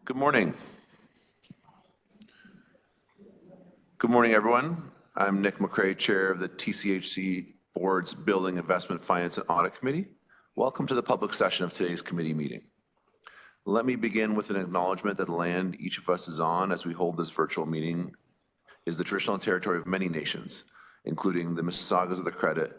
Good morning. Good morning, everyone. I'm Nick McCrae, Chair of the TCHC Board's Building, Investment, Finance, and Audit Committee. Welcome to the public session of today's committee meeting. Let me begin with an acknowledgement that the land each of us is on as we hold this virtual meeting is the traditional territory of many nations, including the Mississaugas of the Credit,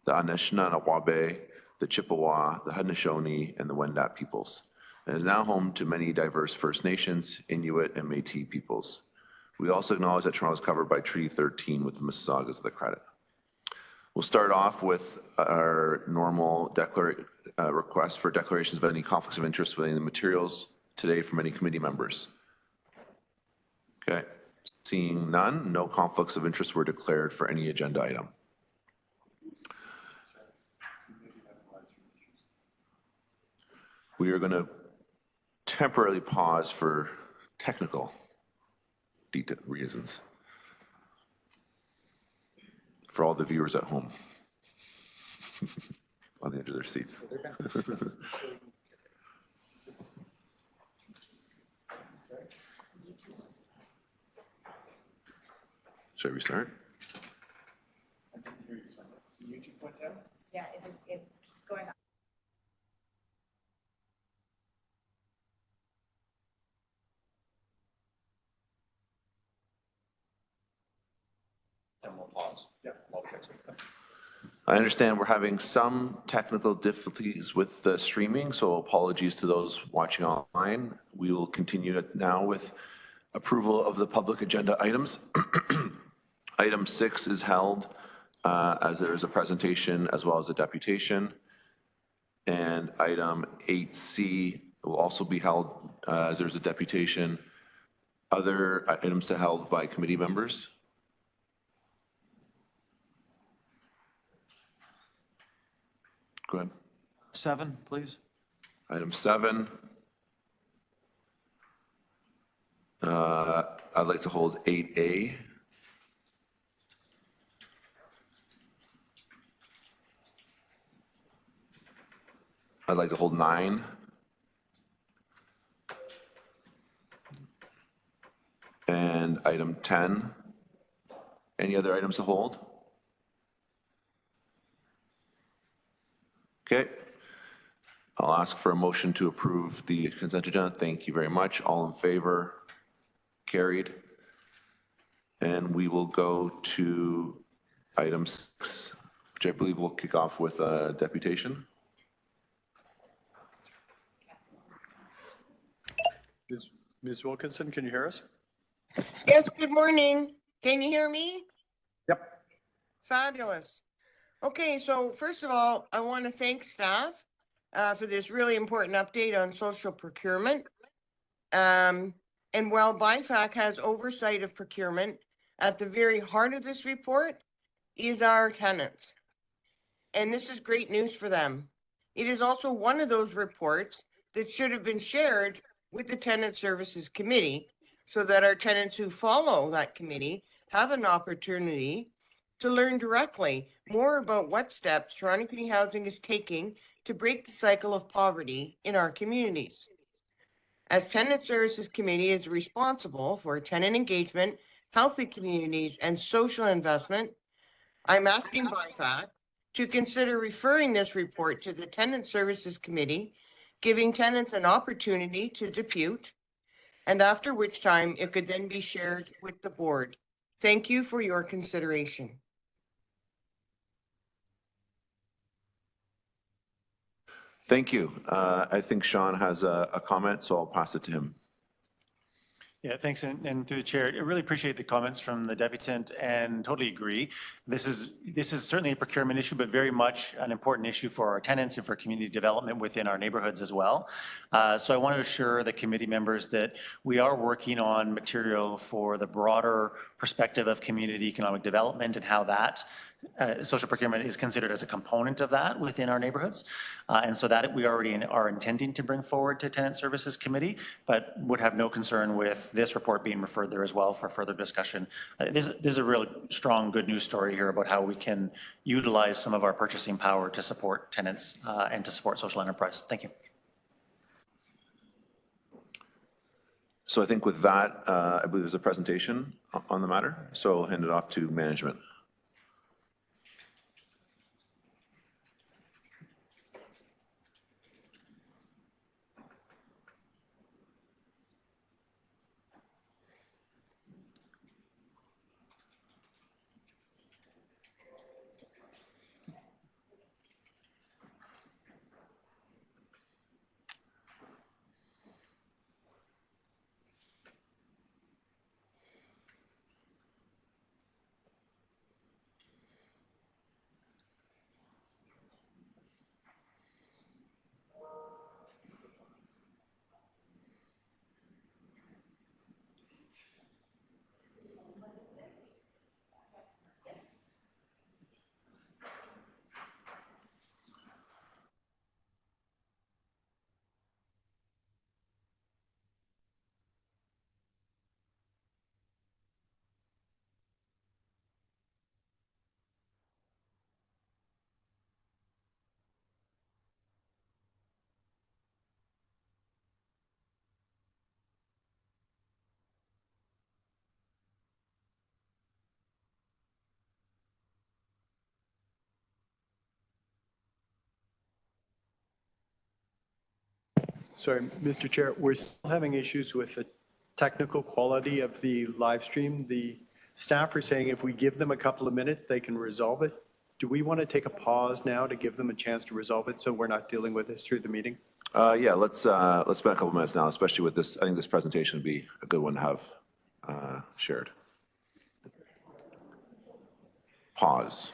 the Anishinaabe, the Chippewa, the Haudenosaunee, and the Wendat peoples, and is now home to many diverse First Nations, Inuit, and Métis peoples. We also acknowledge that Toronto is covered by Treaty 13 with the Mississaugas of the Credit. We'll start off with our normal request for declarations of any conflicts of interest within the materials today from any committee members. Okay, seeing none, no conflicts of interest were declared for any agenda item. We are going to temporarily pause for technical reasons for all the viewers at home on the edge of their seats. Should we start? Yeah, it's going on. And we'll pause. Yeah, we'll fix it. I understand we're having some technical difficulties with the streaming, so apologies to those watching online. We will continue now with approval of the public agenda items. Item 6 is held as there is a presentation as well as a deputation. And item 8C will also be held as there's a deputation. Other items to held by committee members. Go ahead. 7, please. Item 7. I'd like to hold 8A. I'd like to hold 9. And item 10. Any other items to hold? Okay. I'll ask for a motion to approve the consent agenda. Thank you very much. All in favor? Carried. And we will go to item 6, which I believe will kick off with a deputation. Ms. Wilkinson, can you hear us? Yes, good morning. Can you hear me? Yep. Fabulous. Okay, so first of all, I want to thank staff for this really important update on social procurement. And while BIFAC has oversight of procurement, at the very heart of this report is our tenants. And this is great news for them. It is also one of those reports that should have been shared with the Tenant Services Committee so that our tenants who follow that committee have an opportunity to learn directly more about what steps Toronto Community Housing is taking to break the cycle of poverty in our communities. As Tenant Services Committee is responsible for tenant engagement, healthy communities, and social investment, I'm asking BIFAC to consider referring this report to the Tenant Services Committee, giving tenants an opportunity to depute, and after which time it could then be shared with the board. Thank you for your consideration. Thank you. I think Sean has a comment, so I'll pass it to him. Yeah, thanks. And through the chair, I really appreciate the comments from the deputant and totally agree. This is certainly a procurement issue, but very much an important issue for our tenants and for community development within our neighborhoods as well. So I want to assure the committee members that we are working on material for the broader perspective of community economic development and how that social procurement is considered as a component of that within our neighborhoods. And so that we already are intending to bring forward to Tenant Services Committee, but would have no concern with this report being referred there as well for further discussion. This is a really strong good news story here about how we can utilize some of our purchasing power to support tenants and to support social enterprise. Thank you. So I think with that, I believe there's a presentation on the matter, so I'll hand it off to management. Sorry, Mr. Chair, we're still having issues with the technical quality of the live stream. The staff are saying if we give them a couple of minutes, they can resolve it. Do we want to take a pause now to give them a chance to resolve it so we're not dealing with this through the meeting? Yeah, let's spend a couple minutes now, especially with this. I think this presentation would be a good one to have shared. Pause.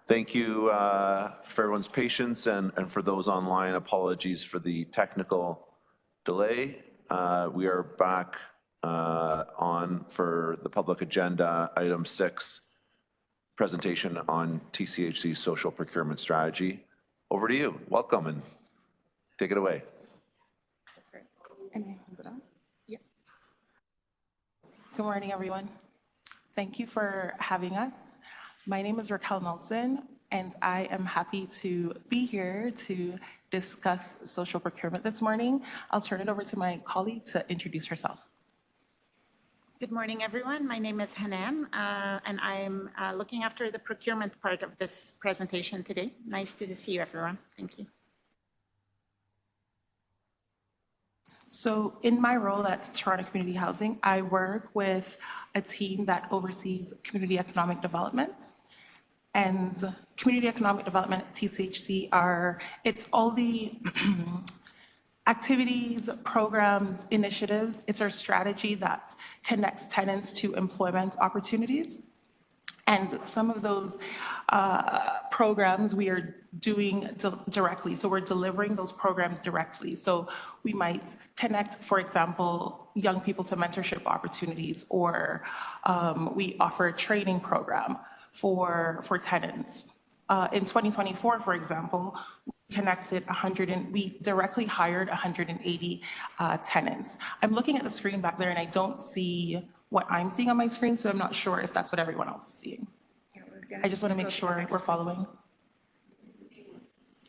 Thank you for everyone's patience and for those online, apologies for the technical delay. We are back on for the public agenda, item 6, presentation on TCHC's social procurement strategy. Over to you. Welcome and take it away. Good morning, everyone. Thank you for having us. My name is Raquel Nelson, and I am happy to be here to discuss social procurement this morning. I'll turn it over to my colleague to introduce herself. Good morning, everyone. My name is Hanan, and I'm looking after the procurement part of this presentation today. Nice to see you, everyone. Thank you. So in my role at Toronto Community Housing, I work with a team that oversees community economic development. And community economic development at TCHC it's all the activities, programs, initiatives. It's our strategy that connects tenants to employment opportunities. And some of those programs we are doing directly. So we're delivering those programs directly. So we might connect, for example, young people to mentorship opportunities, or we offer a training program for tenants. In 2024, for example, we directly hired 180 tenants. I'm looking at the screen back there and I don't see what I'm seeing on my screen, so I'm not sure if that's what everyone else is seeing. I just want to make sure we're following.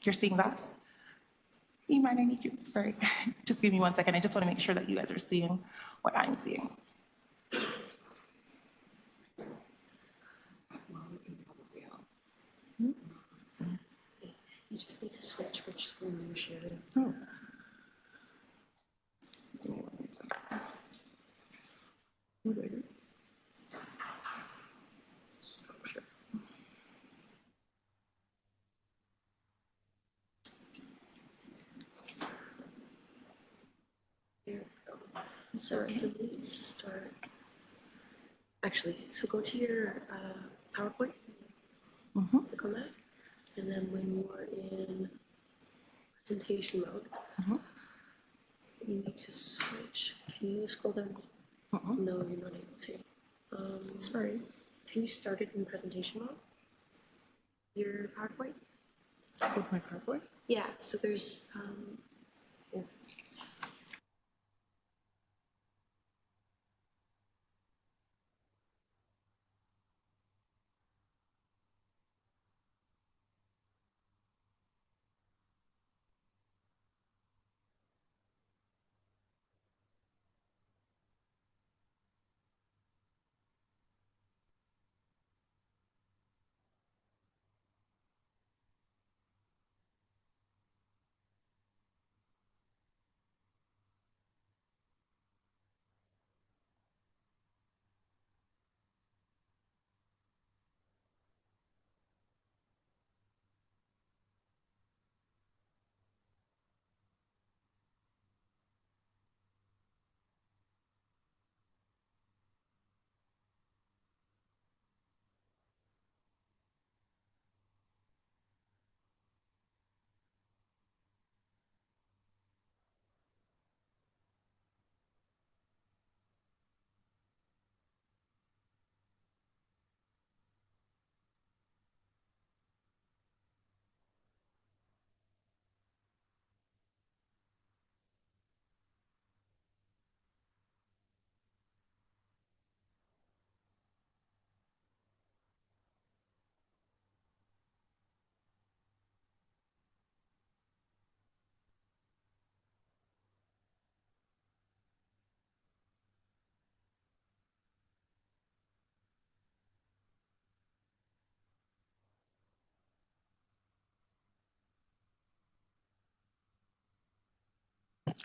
You're seeing that? Iman, I need you, sorry. Just give me 1 second. I just want to make sure that you guys are seeing what I'm seeing. You just need to switch which screen you're sharing. Oh. There we go. So delete start. Actually, so go to your PowerPoint. Click on that. And then when you are in presentation mode, you need to switch. Can you scroll down? No, you're not able to. Sorry. Can you start it in presentation mode? Your PowerPoint? With my PowerPoint? Yeah, so there's, yeah.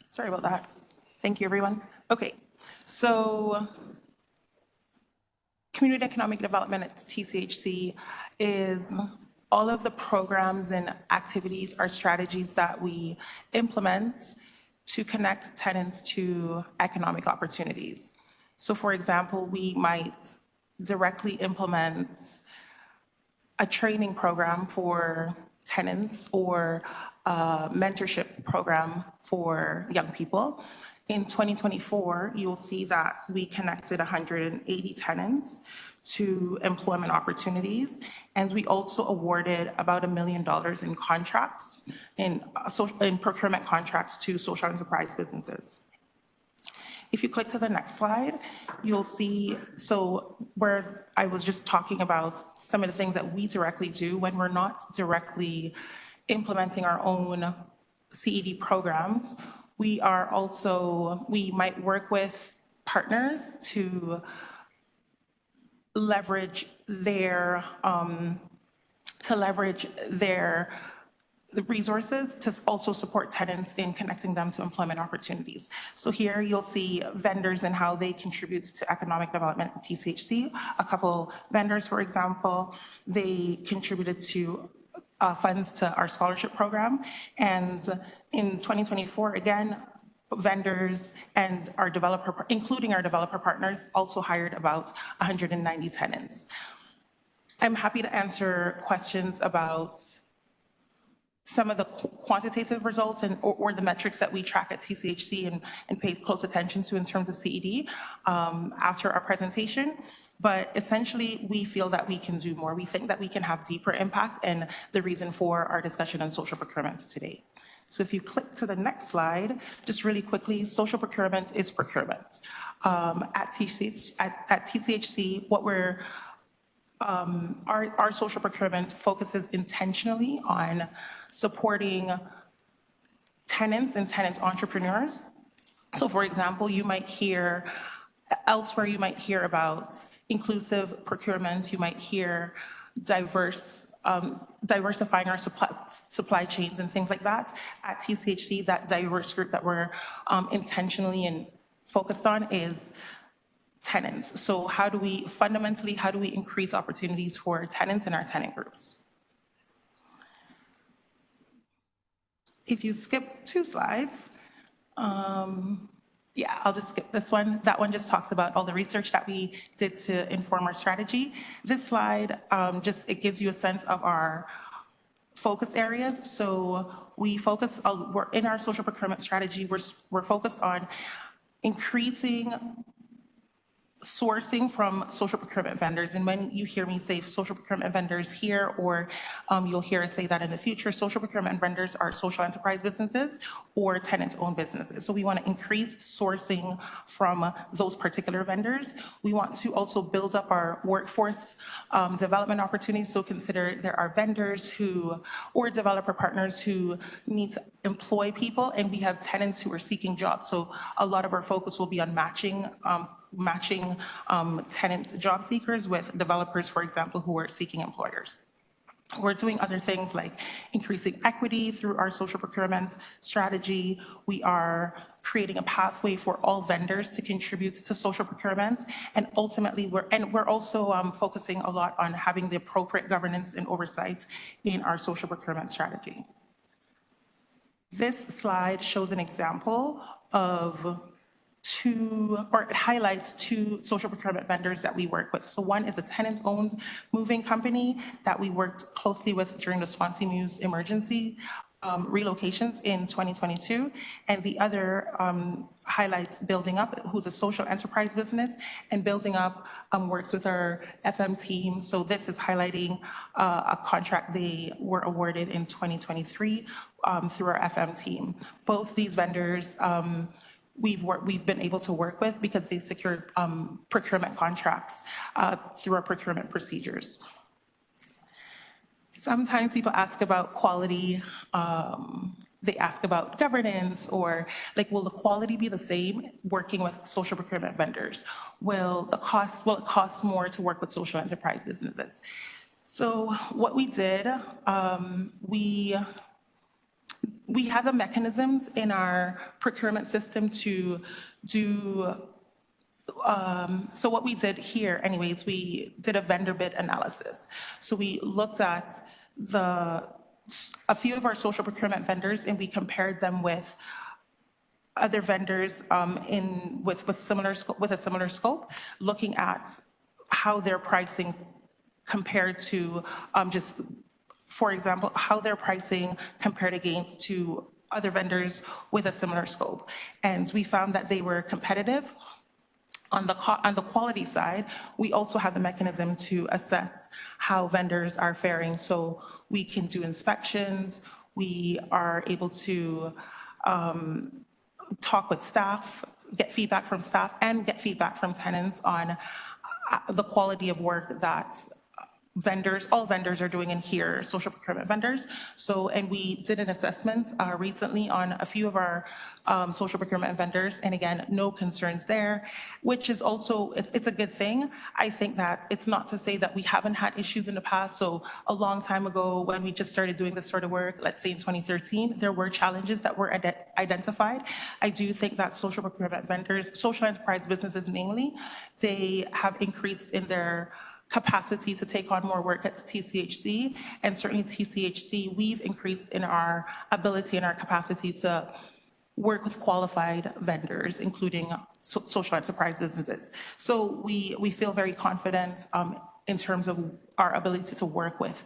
Sorry about that. Thank you, everyone. Okay, so Community Economic Development at TCHC is all of the programs and activities or strategies that we implement to connect tenants to economic opportunities. So for example, we might directly implement a training program for tenants or a mentorship program for young people. In 2024, you'll see that we connected 180 tenants to employment opportunities, and we also awarded about $1 million in contracts, in procurement contracts to social enterprise businesses. If you click to the next slide, you'll see, so whereas I was just talking about some of the things that we directly do when we're not directly implementing our own CED programs, we might work with partners to leverage their the resources to also support tenants in connecting them to employment opportunities. So here you'll see vendors and how they contribute to economic development at TCHC. A couple vendors, for example, they contributed to funds to our scholarship program. And in 2024, again, vendors and our developer, including our developer partners, also hired about 190 tenants. I'm happy to answer questions about some of the quantitative results or the metrics that we track at TCHC and pay close attention to in terms of CED after our presentation. But essentially, we feel that we can do more. We think that we can have deeper impact, and the reason for our discussion on social procurement today. So if you click to the next slide, just really quickly, social procurement is procurement. At TCHC, what we're our social procurement focuses intentionally on supporting tenants and tenant entrepreneurs. So for example, you might hear elsewhere, you might hear about inclusive procurement, you might hear diversifying our supply chains and things like that. At TCHC, that diverse group that we're intentionally and focused on is tenants. So fundamentally, how do we increase opportunities for tenants in our tenant groups? If you skip 2 slides, yeah, I'll just skip this one. That one just talks about all the research that we did to inform our strategy. This slide, it gives you a sense of our focus areas. So we focus, we're in our social procurement strategy, we're focused on increasing sourcing from social procurement vendors. And when you hear me say social procurement vendors here, or you'll hear us say that in the future, social procurement vendors are social enterprise businesses or tenant-owned businesses. So we want to increase sourcing from those particular vendors. We want to also build up our workforce development opportunities. So consider there are vendors or developer partners who need to employ people, and we have tenants who are seeking jobs. So a lot of our focus will be on matching tenant job seekers with developers, for example, who are seeking employers. We're doing other things like increasing equity through our social procurement strategy. We are creating a pathway for all vendors to contribute to social procurement. And ultimately, we're also focusing a lot on having the appropriate governance and oversight in our social procurement strategy. This slide shows an example of it highlights 2 social procurement vendors that we work with. So one is a tenant-owned moving company that we worked closely with during the Swansea Mews emergency relocations in 2022. And the other highlights Building Up, who's a social enterprise business, and Building Up works with our FM team. So this is highlighting a contract they were awarded in 2023 through our FM team. Both these vendors we've been able to work with because they secured procurement contracts through our procurement procedures. Sometimes people ask about quality, they ask about governance, or like, will the quality be the same working with social procurement vendors? Will it cost more to work with social enterprise businesses? So what we did, we have the mechanisms in our procurement system to do, so what we did here anyways, we did a vendor bid analysis. So we looked at a few of our social procurement vendors, and we compared them with other vendors with a similar scope, looking at how their pricing compared to for example, how their pricing compared against to other vendors with a similar scope. And we found that they were competitive. On the quality side, we also have the mechanism to assess how vendors are faring. So we can do inspections, we are able to talk with staff, get feedback from staff, and get feedback from tenants on the quality of work that all vendors are doing in here, social procurement vendors. So, and we did an assessment recently on a few of our social procurement vendors, and again, no concerns there, which is also, it's a good thing. I think that it's not to say that we haven't had issues in the past. So a long time ago, when we just started doing this sort of work, let's say in 2013, there were challenges that were identified. I do think that social procurement vendors, social enterprise businesses mainly, they have increased in their capacity to take on more work at TCHC, and certainly TCHC, we've increased in our ability and our capacity to work with qualified vendors, including social enterprise businesses. So we feel very confident in terms of our ability to work with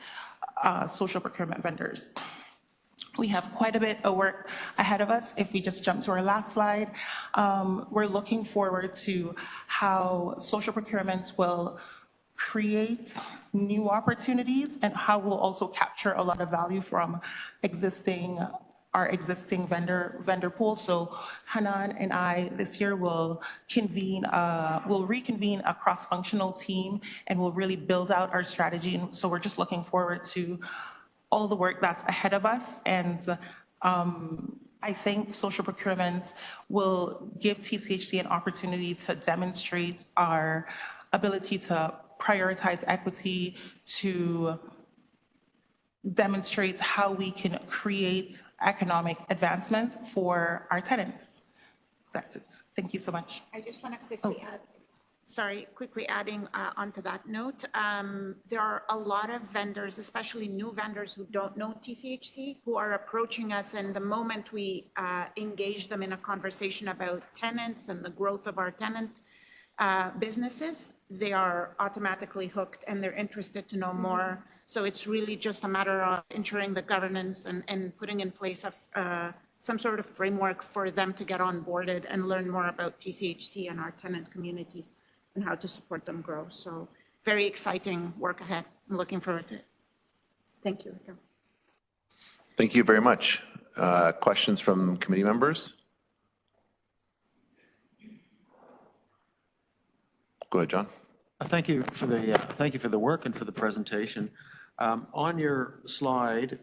social procurement vendors. We have quite a bit of work ahead of us. If we just jump to our last slide, we're looking forward to how social procurements will create new opportunities and how we'll also capture a lot of value from our existing vendor pool. So Hanan and I this year will reconvene a cross-functional team and we'll really build out our strategy. And so we're just looking forward to all the work that's ahead of us. And I think social procurement will give TCHC an opportunity to demonstrate our ability to prioritize equity, to demonstrate how we can create economic advancement for our tenants. That's it. Thank you so much. I just want to quickly add, quickly adding onto that note, there are a lot of vendors, especially new vendors who don't know TCHC, who are approaching us, and the moment we engage them in a conversation about tenants and the growth of our tenant businesses, they are automatically hooked and they're interested to know more. So it's really just a matter of ensuring the governance and putting in place some sort of framework for them to get onboarded and learn more about TCHC and our tenant communities and how to support them grow. So very exciting work ahead. I'm looking forward to it. Thank you. Thank you very much. Questions from committee members? Go ahead, John. Thank you for the work and for the presentation. On your slide,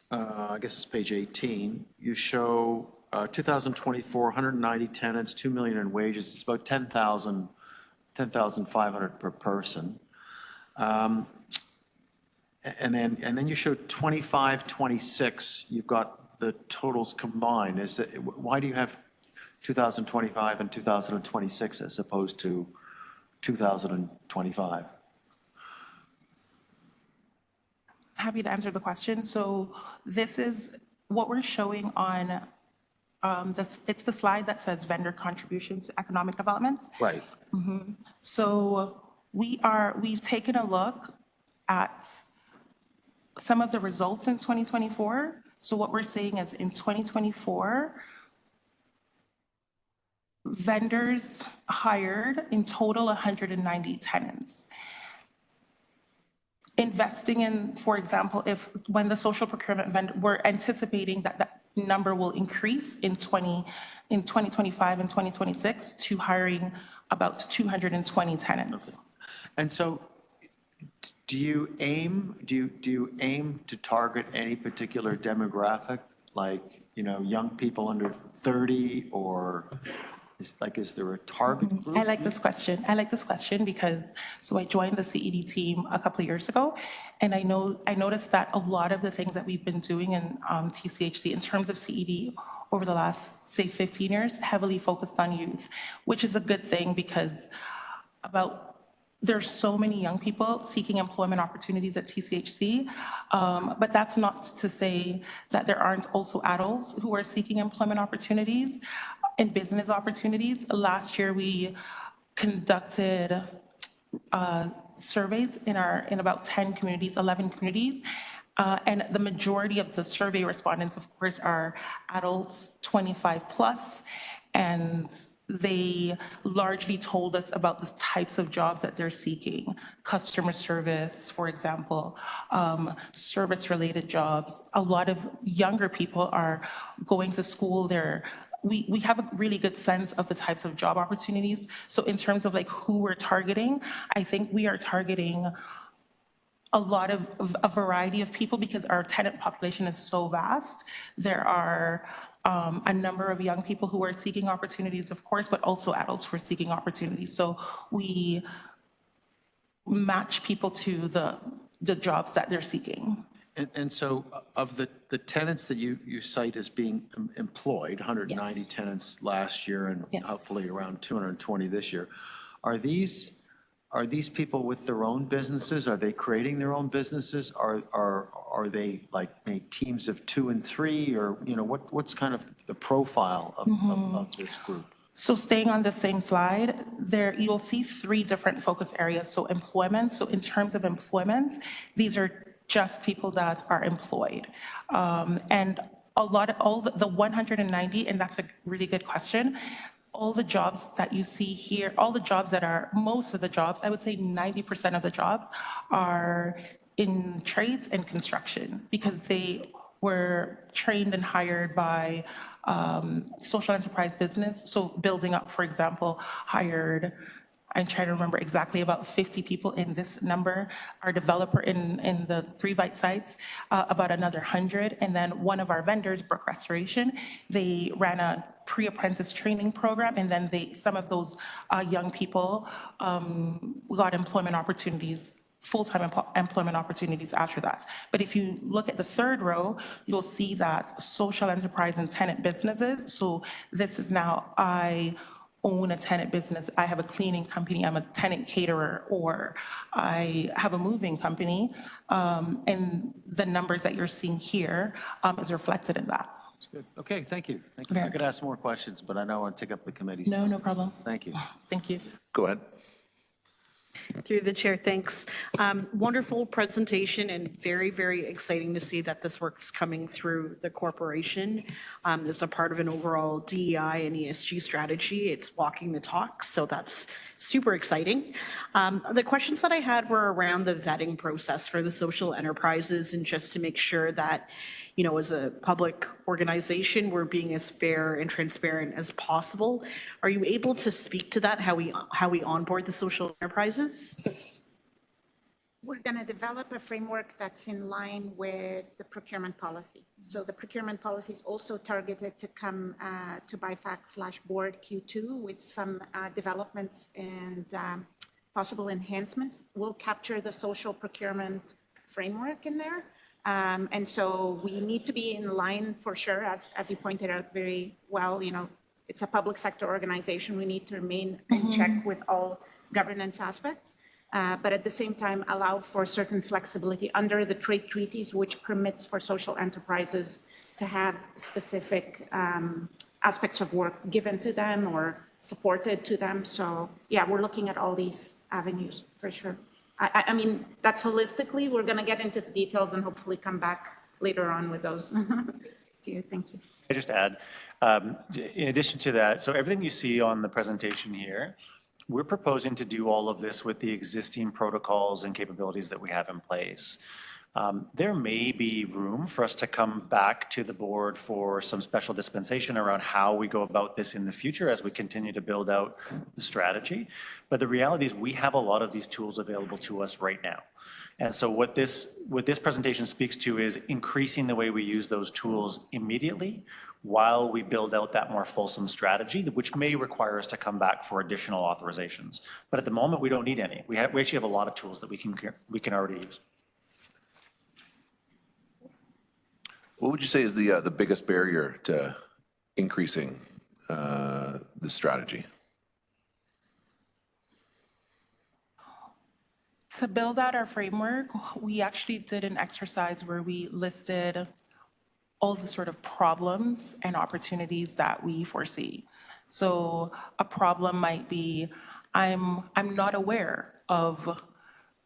I guess it's page 18, you show 2024, 190 tenants, 2 million in wages. It's about 10,500 per person. And then you show 25, 26. You've got the totals combined. Why do you have 2025 and 2026 as opposed to 2025? Happy to answer the question. So this is what we're showing on it's the slide that says vendor contributions to economic development. Right. So we've taken a look at some of the results in 2024. So what we're saying is in 2024, vendors hired in total 190 tenants. Investing in, for example, when the social procurement vendor, we're anticipating that number will increase in 2025 and 2026 to hiring about 220 tenants. Okay. And so do you aim to target any particular demographic, like, young people under 30, or is there a target group? I like this question. Because, so I joined the CED team a couple of years ago, and I noticed that a lot of the things that we've been doing in TCHC in terms of CED over the last, say, 15 years, heavily focused on youth, which is a good thing because there's so many young people seeking employment opportunities at TCHC, but that's not to say that there aren't also adults who are seeking employment opportunities and business opportunities. Last year, we conducted surveys in about 10 communities, 11 communities, and the majority of the survey respondents, of course, are adults 25 plus, and they largely told us about the types of jobs that they're seeking. Customer service, for example, service-related jobs. A lot of younger people are going to school. We have a really good sense of the types of job opportunities. So in terms of who we're targeting, I think we are targeting a variety of people because our tenant population is so vast. There are a number of young people who are seeking opportunities, of course, but also adults who are seeking opportunities. So we match people to the jobs that they're seeking. And so of the tenants that you cite as being employed, 190 Yes. tenants last year and Yes. hopefully around 220 this year, are these people with their own businesses? Are they creating their own businesses? Are they maybe teams of 2 and 3, or what's kind of the profile of this group? So staying on the same slide, there you'll see 3 different focus areas. So employment. So in terms of employment, these are just people that are employed. And all the 190, and that's a really good question, all the jobs that you see here, all the jobs that are, most of the jobs, I would say 90% of the jobs are in trades and construction because they were trained and hired by social enterprise business. So Building Up, for example, hired, I'm trying to remember exactly, about 50 people in this number. Our developer in the 3 Byte sites, about another 100. And then one of our vendors, Brook Restoration, they ran a pre-apprentice training program, and then some of those young people got employment opportunities, full-time employment opportunities after that. But if you look at the 3rd row, you'll see that social enterprise and tenant businesses. So this is now, I own a tenant business, I have a cleaning company, I'm a tenant caterer, or I have a moving company, and the numbers that you're seeing here is reflected in that. Good. Okay, thank you. Thank you. I could ask more questions, but I know I want to take up the committee's No, time. no problem. Thank you. Thank you. Go ahead. Through the chair, thanks. Wonderful presentation and very, very exciting to see that this work's coming through the corporation as a part of an overall DEI and ESG strategy. It's walking the talk, so that's super exciting. The questions that I had were around the vetting process for the social enterprises and just to make sure that, you know, as a public organization, we're being as fair and transparent as possible. Are you able to speak to that, how we onboard the social enterprises? We're going to develop a framework that's in line with the procurement policy. So the procurement policy is also targeted to come to BIFAC/board Q2 with some developments and possible enhancements. We'll capture the social procurement framework in there. And so we need to be in line for sure, as you pointed out very well, you know, it's a public sector organization. We need to remain in check with all governance aspects, but at the same time allow for certain flexibility under the trade treaties, which permits for social enterprises to have specific aspects of work given to them or supported to them. So yeah, we're looking at all these avenues for sure. I mean, that's holistically, we're going to get into the details and hopefully come back later on with those to you. Thank you. I just add, in addition to that, so everything you see on the presentation here, we're proposing to do all of this with the existing protocols and capabilities that we have in place. There may be room for us to come back to the board for some special dispensation around how we go about this in the future as we continue to build out the strategy. But the reality is we have a lot of these tools available to us right now. And so what this presentation speaks to is increasing the way we use those tools immediately while we build out that more fulsome strategy, which may require us to come back for additional authorizations. But at the moment, we don't need any. We actually have a lot of tools that we can already use. What would you say is the biggest barrier to increasing the strategy? To build out our framework, we actually did an exercise where we listed all the sort of problems and opportunities that we foresee. So a problem might be, I'm not aware of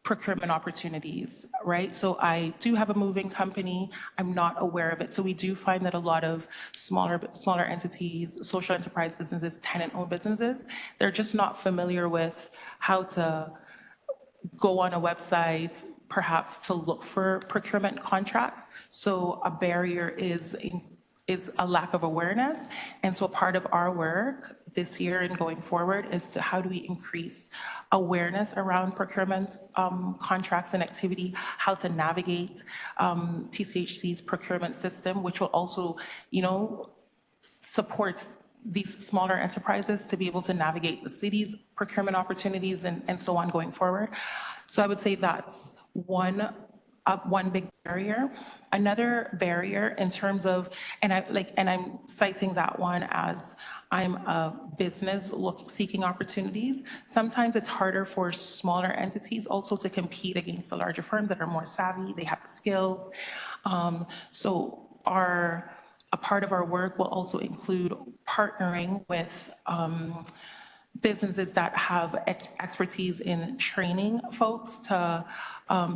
procurement opportunities, right? So I do have a moving company, I'm not aware of it. So we do find that a lot of smaller entities, social enterprise businesses, tenant-owned businesses, they're just not familiar with how to go on a website, perhaps to look for procurement contracts. So a barrier is a lack of awareness. And so part of our work this year and going forward is to how do we increase awareness around procurement contracts and activity, how to navigate TCHC's procurement system, which will also, you know, support these smaller enterprises to be able to navigate the city's procurement opportunities and so on going forward. So I would say that's one big barrier. Another barrier in terms of, and I'm citing that one as I'm a business seeking opportunities. Sometimes it's harder for smaller entities also to compete against the larger firms that are more savvy, they have the skills. So a part of our work will also include partnering with businesses that have expertise in training folks to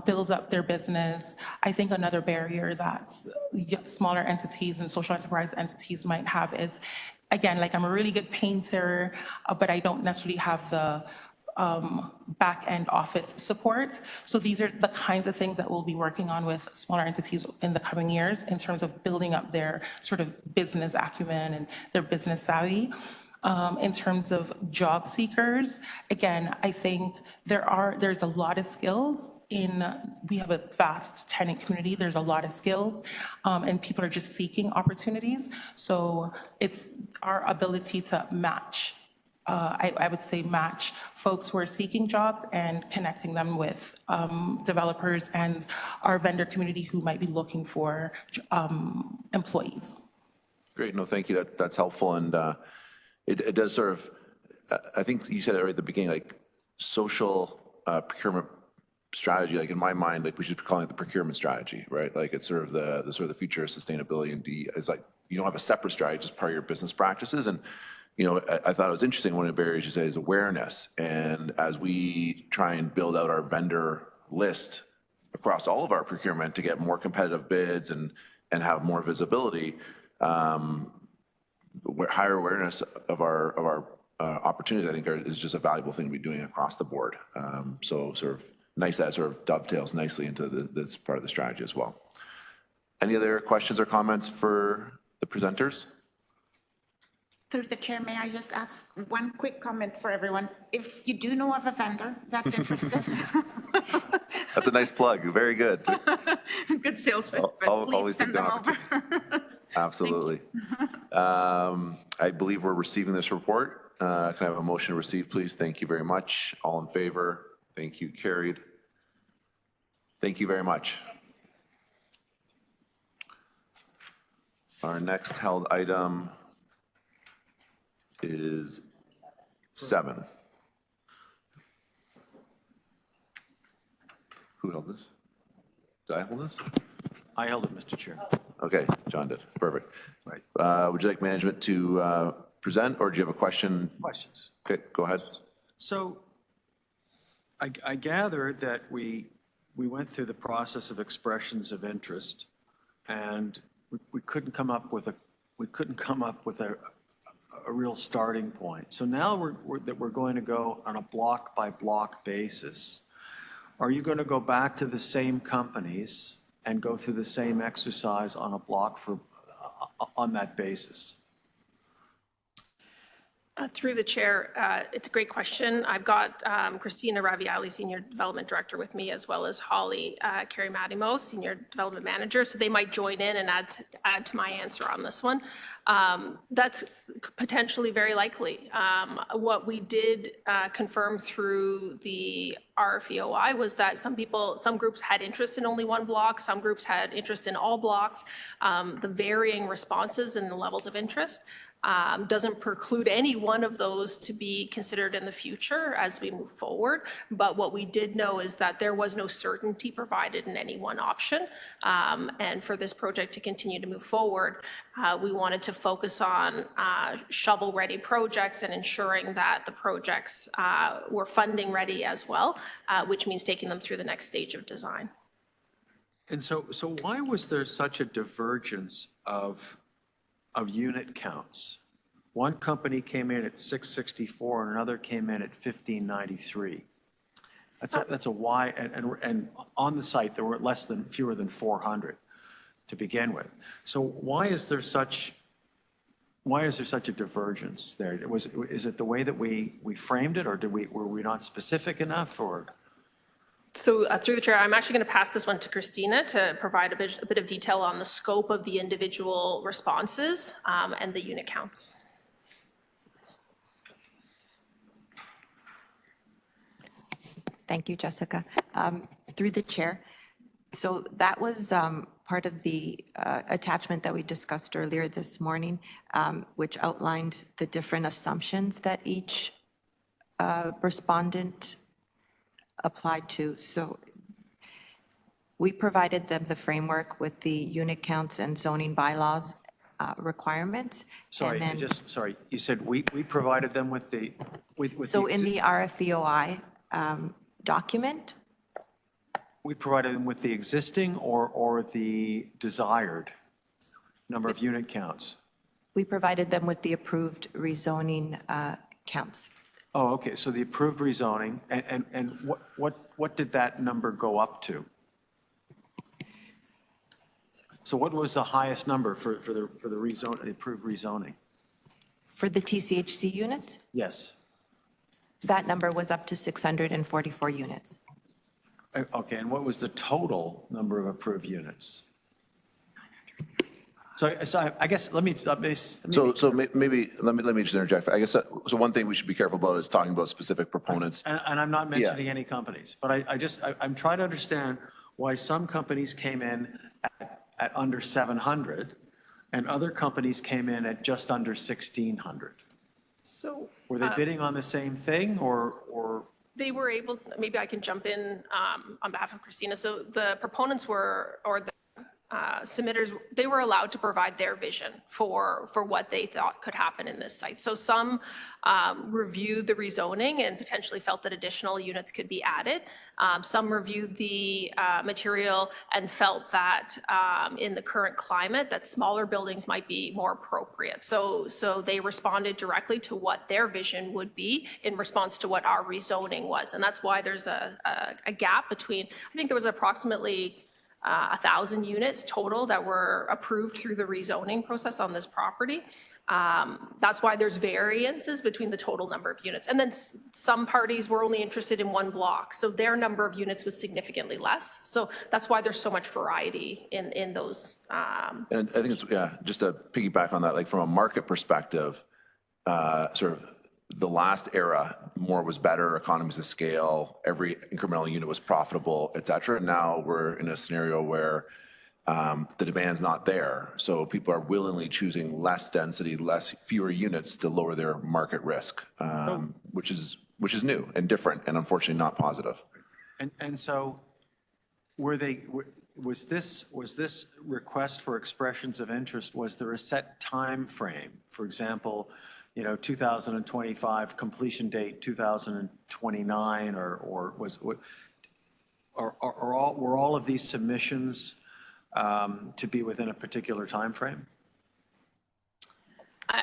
build up their business. I think another barrier that smaller entities and social enterprise entities might have is, again, like I'm a really good painter, but I don't necessarily have the back-end office support. So these are the kinds of things that we'll be working on with smaller entities in the coming years in terms of building up their sort of business acumen and their business savvy. In terms of job seekers, again, I think there's a lot of skills we have a vast tenant community, there's a lot of skills, and people are just seeking opportunities. So it's our ability to match, I would say match folks who are seeking jobs and connecting them with developers and our vendor community who might be looking for employees. Great, no, thank you, that's helpful, and it does sort of, I think you said it right at the beginning, like social procurement strategy, like in my mind, like we should be calling it the procurement strategy, right? Like it's sort of the future of sustainability, and it's like you don't have a separate strategy, just part of your business practices. And you know, I thought it was interesting, one of the barriers you said is awareness. And as we try and build out our vendor list across all of our procurement to get more competitive bids and have more visibility, higher awareness of our opportunities, I think, is just a valuable thing to be doing across the board. So sort of nice that sort of dovetails nicely into this part of the strategy as well. Any other questions or comments for the presenters? Through the chair, may I just ask one quick comment for everyone? If you do know of a vendor that's interested. That's a nice plug. Very good. Good sales pitch, but please send them over. Absolutely. I believe we're receiving this report. Can I have a motion to receive, please? Thank you very much. All in favor? Thank you. Carried. Thank you very much. Our next held item is 7. Who held this? Did I hold this? I held it, Mr. Chair. Okay, John did. Perfect. Right. Would you like management to present, or do you have a question? Questions? Okay, go ahead. So I gather that we went through the process of expressions of interest, and we couldn't come up with a real starting point. So now we're going to go on a block by block basis. Are you going to go back to the same companies and go through the same exercise on a block on that basis? Through the chair, it's a great question. I've got Christina Raviali, Senior Development Director with me, as well as Holly Carey-Madimo, Senior Development Manager. So they might join in and add to my answer on this one. That's potentially very likely. What we did confirm through the RFEOI was that some groups had interest in only one block, some groups had interest in all blocks. The varying responses and the levels of interest doesn't preclude any one of those to be considered in the future as we move forward. But what we did know is that there was no certainty provided in any one option. And for this project to continue to move forward, we wanted to focus on shovel-ready projects and ensuring that the projects were funding ready as well, which means taking them through the next stage of design. And so why was there such a divergence of unit counts? One company came in at 664 and another came in at 1593. That's a why, and on the site there were fewer than 400 to begin with. So why is there such a divergence there? Is it the way that we framed it, or were we not specific enough, or? So through the chair, I'm actually going to pass this one to Christina to provide a bit of detail on the scope of the individual responses and the unit counts. Thank you, Jessica. Through the chair, so that was part of the attachment that we discussed earlier this morning, which outlined the different assumptions that each respondent applied to. So we provided them the framework with the unit counts and zoning bylaws requirements. Sorry, And then, sorry, you said we provided them with the, with so the in the RFEOI document, we provided them with the existing or the desired number of unit counts? we provided them with the approved rezoning counts. Oh, okay, so the approved rezoning, and what did that number go up to? So what was the highest number for the rezone, the approved rezoning? For the TCHC units, Yes. that number was up to 644 units. Okay, and what was the total number of approved units? So I guess let me. So maybe, let me just interject. I guess, so one thing we should be careful about is talking about specific proponents. And I'm not mentioning any companies, but I'm trying to understand why some companies came in at under 700 and other companies came in at just under 1,600. So Were they bidding on the same thing or? they were able, maybe I can jump in on behalf of Christina. So the proponents were, or the submitters, they were allowed to provide their vision for what they thought could happen in this site. So some reviewed the rezoning and potentially felt that additional units could be added. Some reviewed the material and felt that in the current climate that smaller buildings might be more appropriate. So they responded directly to what their vision would be in response to what our rezoning was. And that's why there's a gap between, I think there was approximately 1,000 units total that were approved through the rezoning process on this property. That's why there's variances between the total number of units. And then some parties were only interested in one block, so their number of units was significantly less. So that's why there's so much variety in those. And I think it's, yeah, just to piggyback on that, like from a market perspective, sort of the last era, more was better, economies of scale, every incremental unit was profitable, et cetera. Now we're in a scenario where the demand's not there. So people are willingly choosing less density, fewer units to lower their market risk, which is new and different and unfortunately not positive. And so was this request for expressions of interest, was there a set time frame? For example, 2025 completion date, 2029, or were all of these submissions to be within a particular time frame?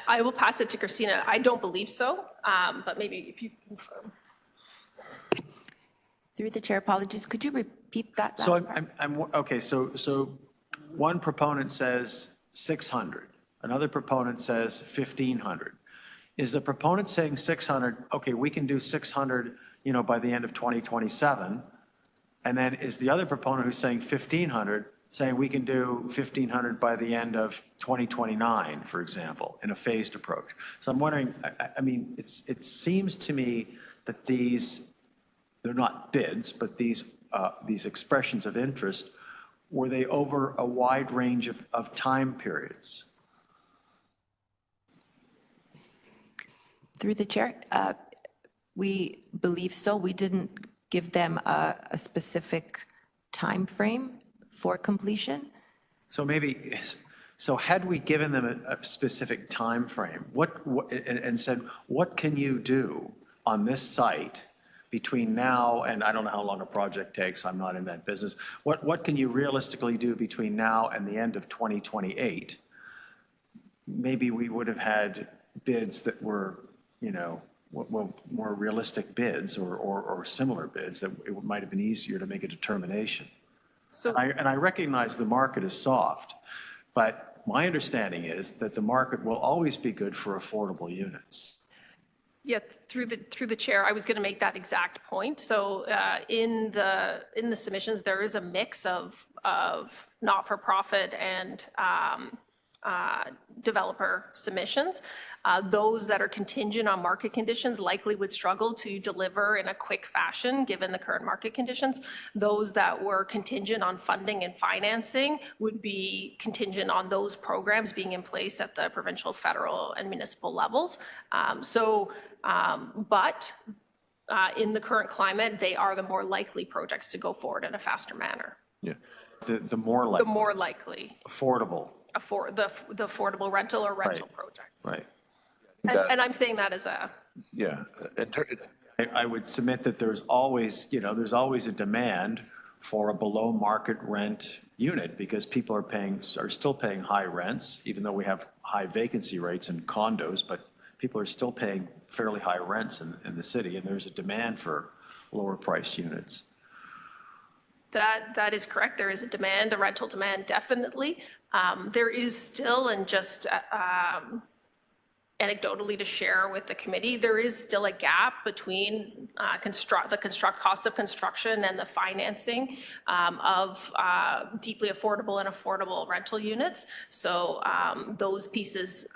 I will pass it to Christina. I don't believe so, but maybe if you confirm. Through the chair, apologies, could you repeat that last So part? okay, so one proponent says 600, another proponent says 1,500. Is the proponent saying 600, okay, we can do 600, by the end of 2027, and then is the other proponent who's saying 1,500 saying we can do 1,500 by the end of 2029, for example, in a phased approach? So I'm wondering, I mean, it seems to me that they're not bids, but these expressions of interest, were they over a wide range of time periods? Through the chair, we believe so. We didn't give them a specific time frame for completion. So had we given them a specific time frame, and said, what can you do on this site between now and, I don't know how long a project takes, I'm not in that business. What can you realistically do between now and the end of 2028? Maybe we would have had bids that were, more realistic bids or similar bids that it might have been easier to make a determination. So, And I recognize the market is soft, but my understanding is that the market will always be good for affordable units. yeah, through the chair, I was going to make that exact point. So in the submissions, there is a mix of not-for-profit and developer submissions. Those that are contingent on market conditions likely would struggle to deliver in a quick fashion given the current market conditions. Those that were contingent on funding and financing would be contingent on those programs being in place at the provincial, federal, and municipal levels. But in the current climate, they are the more likely projects to go forward in a faster manner. Yeah. The more likely. The more likely. Affordable. the affordable rental or rental projects. Right. And I'm saying that as a, Yeah. I would submit that there's always, there's always a demand for a below market rent unit because people are still paying high rents, even though we have high vacancy rates in condos, but people are still paying fairly high rents in the city, and there's a demand for lower price units. that is correct. There is a demand, a rental demand, definitely. There is still, and just anecdotally to share with the committee, there is still a gap between the cost of construction and the financing of deeply affordable and affordable rental units. So those pieces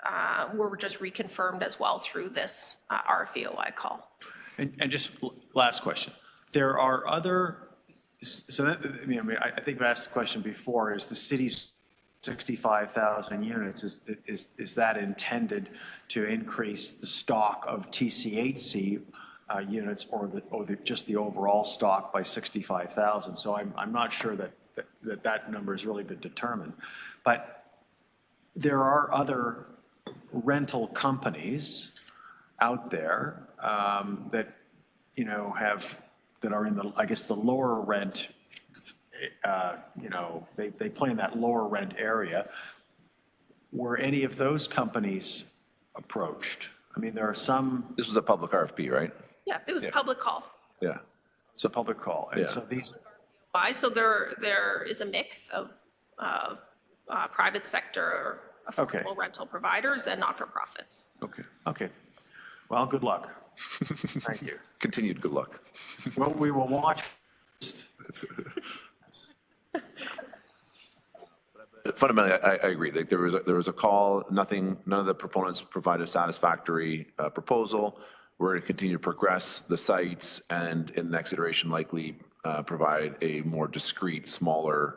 were just reconfirmed as well through this RFEOI call. And just last question. There are other, so that, I think I've asked the question before, is the city's 65,000 units, is that intended to increase the stock of TCHC units or just the overall stock by 65,000? So I'm not sure that number has really been determined. But there are other rental companies out there that that are in the, I guess, the lower rent. They play in that lower rent area. Were any of those companies approached? I mean, there are some. This was a public RFP, right? Yeah, it was a public call. Yeah. It's a public call. And so these. So there is a mix of private sector affordable rental providers and not-for-profits. Okay. Well, good luck. Thank you. Continued good luck. Well, we will watch. Fundamentally, I agree. There was a call. None of the proponents provided a satisfactory proposal. We're going to continue to progress the sites, and in the next iteration, likely provide a more discrete, smaller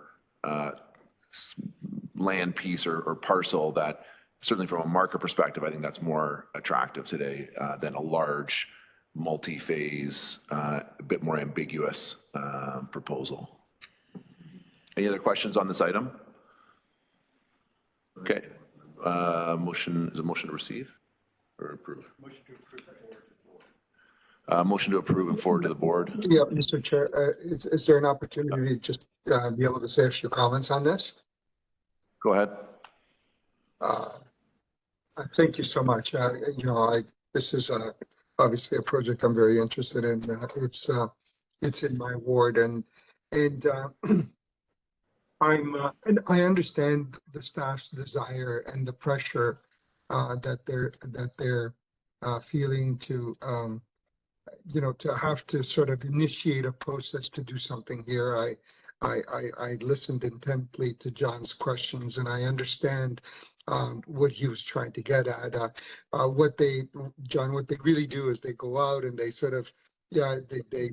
land piece or parcel that, certainly from a market perspective, I think that's more attractive today than a large, multi-phase, a bit more ambiguous proposal. Any other questions on this item? Okay. Is a motion to receive or approve? Motion to approve. Motion to approve and forward to the board. Yeah, Mr. Chair, is there an opportunity to just be able to say a few comments on this? Go ahead. Thank you so much. This is obviously a project I'm very interested in. It's in my ward, and I understand the staff's desire and the pressure that they're feeling to to have to sort of initiate a process to do something here. I listened intently to John's questions, and I understand what he was trying to get at. What they really do is they go out and they sort of, they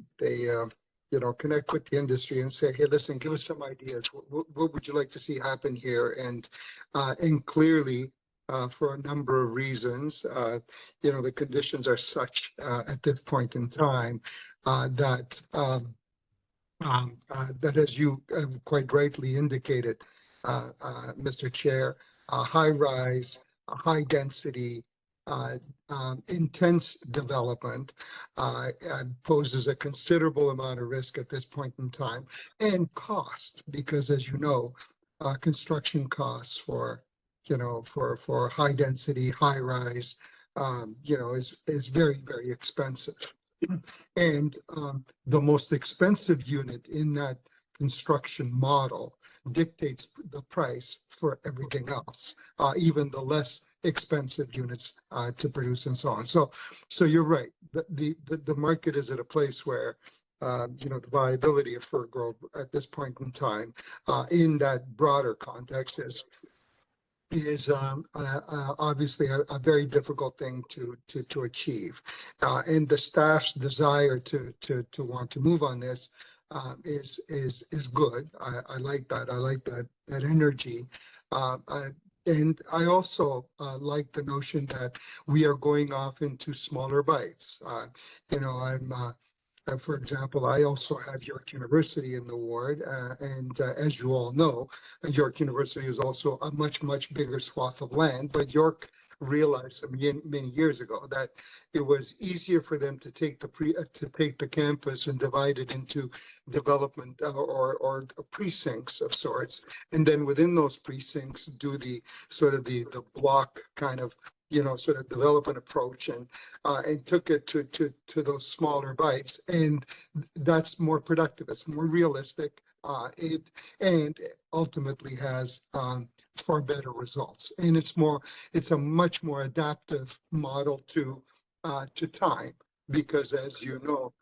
connect with the industry and say, hey, listen, give us some ideas. What would you like to see happen here? And clearly, for a number of reasons, the conditions are such at this point in time that as you quite rightly indicated, Mr. Chair, high rise, high density, intense development poses a considerable amount of risk at this point in time, and cost, because as you know, construction costs for high density, high rise, is very, very expensive. And the most expensive unit in that construction model dictates the price for everything else, even the less expensive units to produce and so on. So you're right. The market is at a place where the viability of fir growth at this point in time, in that broader context, is obviously a very difficult thing to achieve, and the staff's desire to want to move on this is good. I like that. I like that energy. And I also like the notion that we are going off into smaller bites. For example, I also have York University in the ward, and as you all know, York University is also a much, much bigger swath of land, but York realized many years ago that it was easier for them to take the campus and divide it into development or precincts of sorts, and then within those precincts do the sort of the block kind of sort of development approach, and took it to those smaller bites, and that's more productive. It's more realistic. And ultimately has far better results, and it's a much more adaptive model to time, because as you know,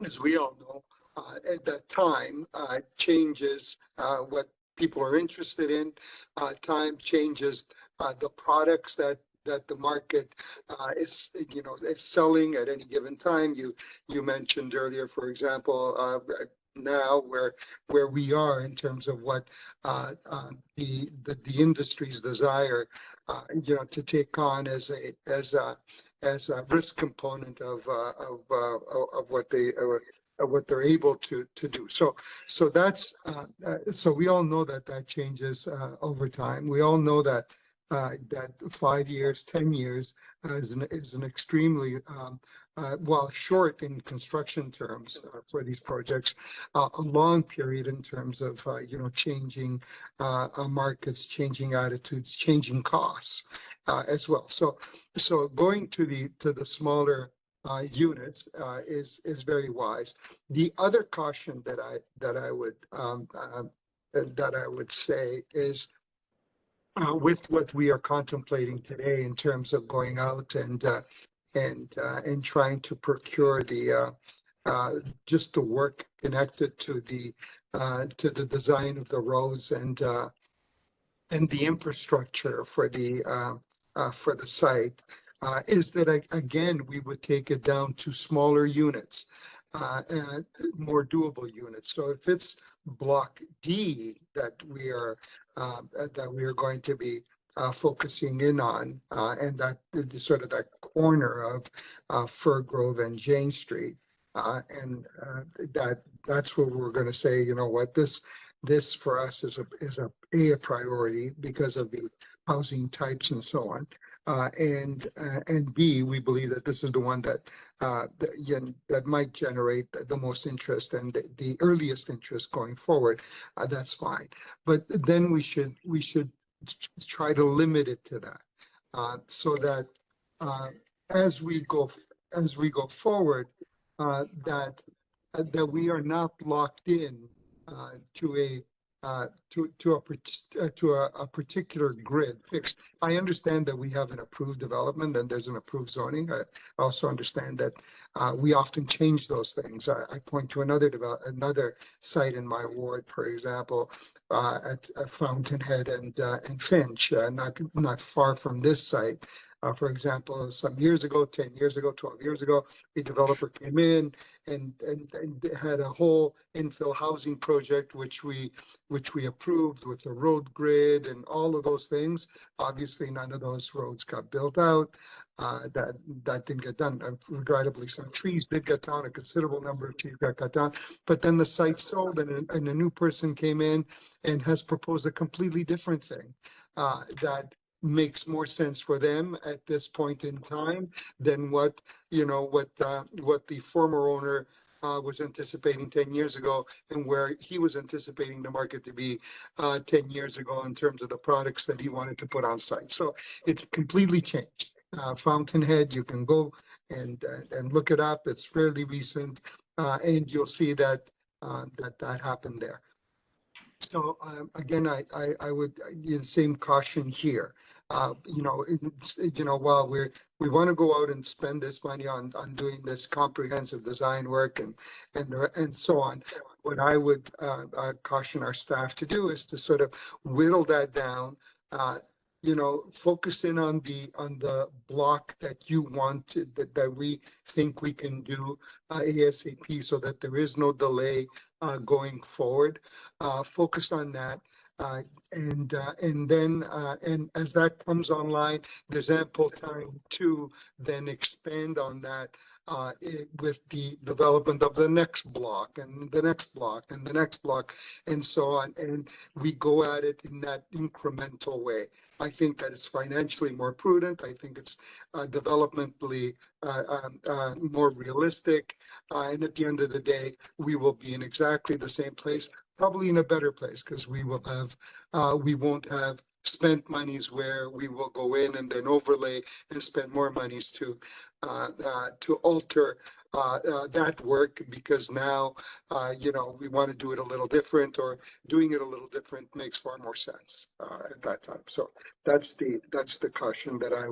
as we all know, at that time changes what people are interested in. Time changes the products that the market is selling at any given time. You mentioned earlier, for example, now where we are in terms of what the industry's desire to take on as a risk component of what they're able to do. So that's so we all know that changes over time. We all know that 5 years, 10 years is an extremely while short in construction terms for these projects, a long period in terms of changing markets, changing attitudes, changing costs as well. So going to the smaller units is very wise. The other caution that I would say is, with what we are contemplating today in terms of going out and trying to procure the just the work connected to the design of the roads and the infrastructure for the site, is that again we would take it down to smaller units, and more doable units. So if it's block D that we are going to be focusing in on, and that sort of that corner of Fir Grove and Jane Street, and that's where we're going to say, you know what, this for us is a priority because of the housing types and so on. And B, we believe that this is the one that might generate the most interest and the earliest interest going forward. That's fine, but then we should try to limit it to that, so that as we go forward, that we are not locked in to a particular grid fixed. I understand that we have an approved development and there's an approved zoning. I also understand that we often change those things. I point to another site in my ward, for example, at Fountainhead and Finch, not far from this site. For example, some years ago, 10 years ago, 12 years ago, a developer came in and had a whole infill housing project, which we approved with the road grid and all of those things. Obviously, none of those roads got built out. That didn't get done. Regrettably, some trees did get down, a considerable number of trees got cut down, but then the site sold and a new person came in and has proposed a completely different thing that makes more sense for them at this point in time than what the former owner was anticipating 10 years ago, and where he was anticipating the market to be 10 years ago in terms of the products that he wanted to put on site. So it's completely changed. Fountainhead, you can go and look it up. It's fairly recent, and you'll see that happened there. So again, I would same caution here. While we want to go out and spend this money on doing this comprehensive design work and so on, what I would caution our staff to do is to sort of whittle that down. Focus in on the block that you want that we think we can do ASAP, so that there is no delay going forward. Focus on that. And then, and as that comes online, there's ample time to then expand on that with the development of the next block and the next block and the next block and so on. And we go at it in that incremental way. I think that it's financially more prudent. I think it's developmentally more realistic. And at the end of the day, we will be in exactly the same place, probably in a better place, because we will have, we won't have spent monies where we will go in and then overlay and spend more monies to alter that work, because now, we want to do it a little different, or doing it a little different makes far more sense at that time. So that's the caution that I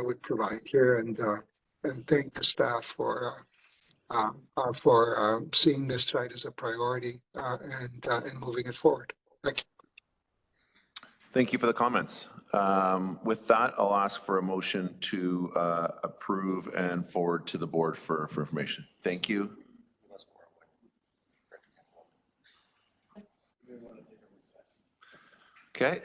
would provide here, and thank the staff for seeing this site as a priority and moving it forward. Thank you. Thank you for the comments. With that, I'll ask for a motion to approve and forward to the board for information. Thank you. Okay,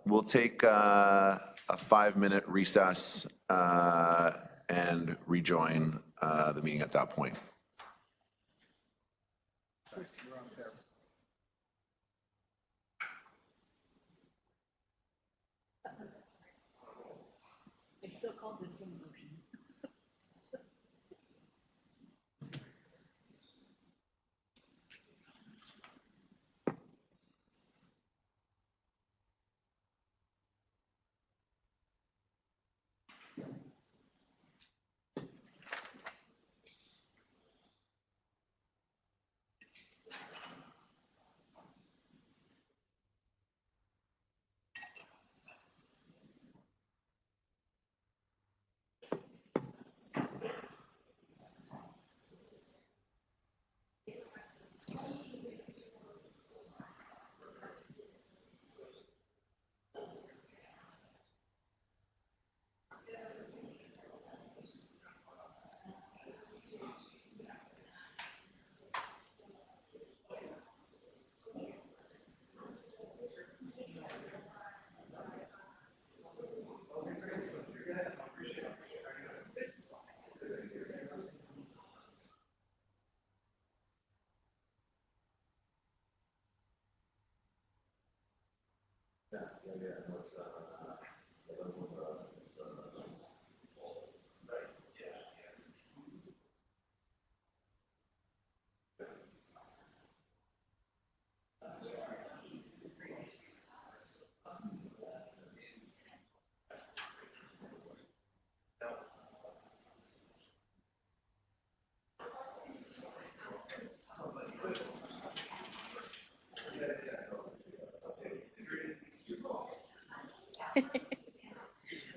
we'll take a 5-minute recess and rejoin the meeting at that point. They still call this a motion.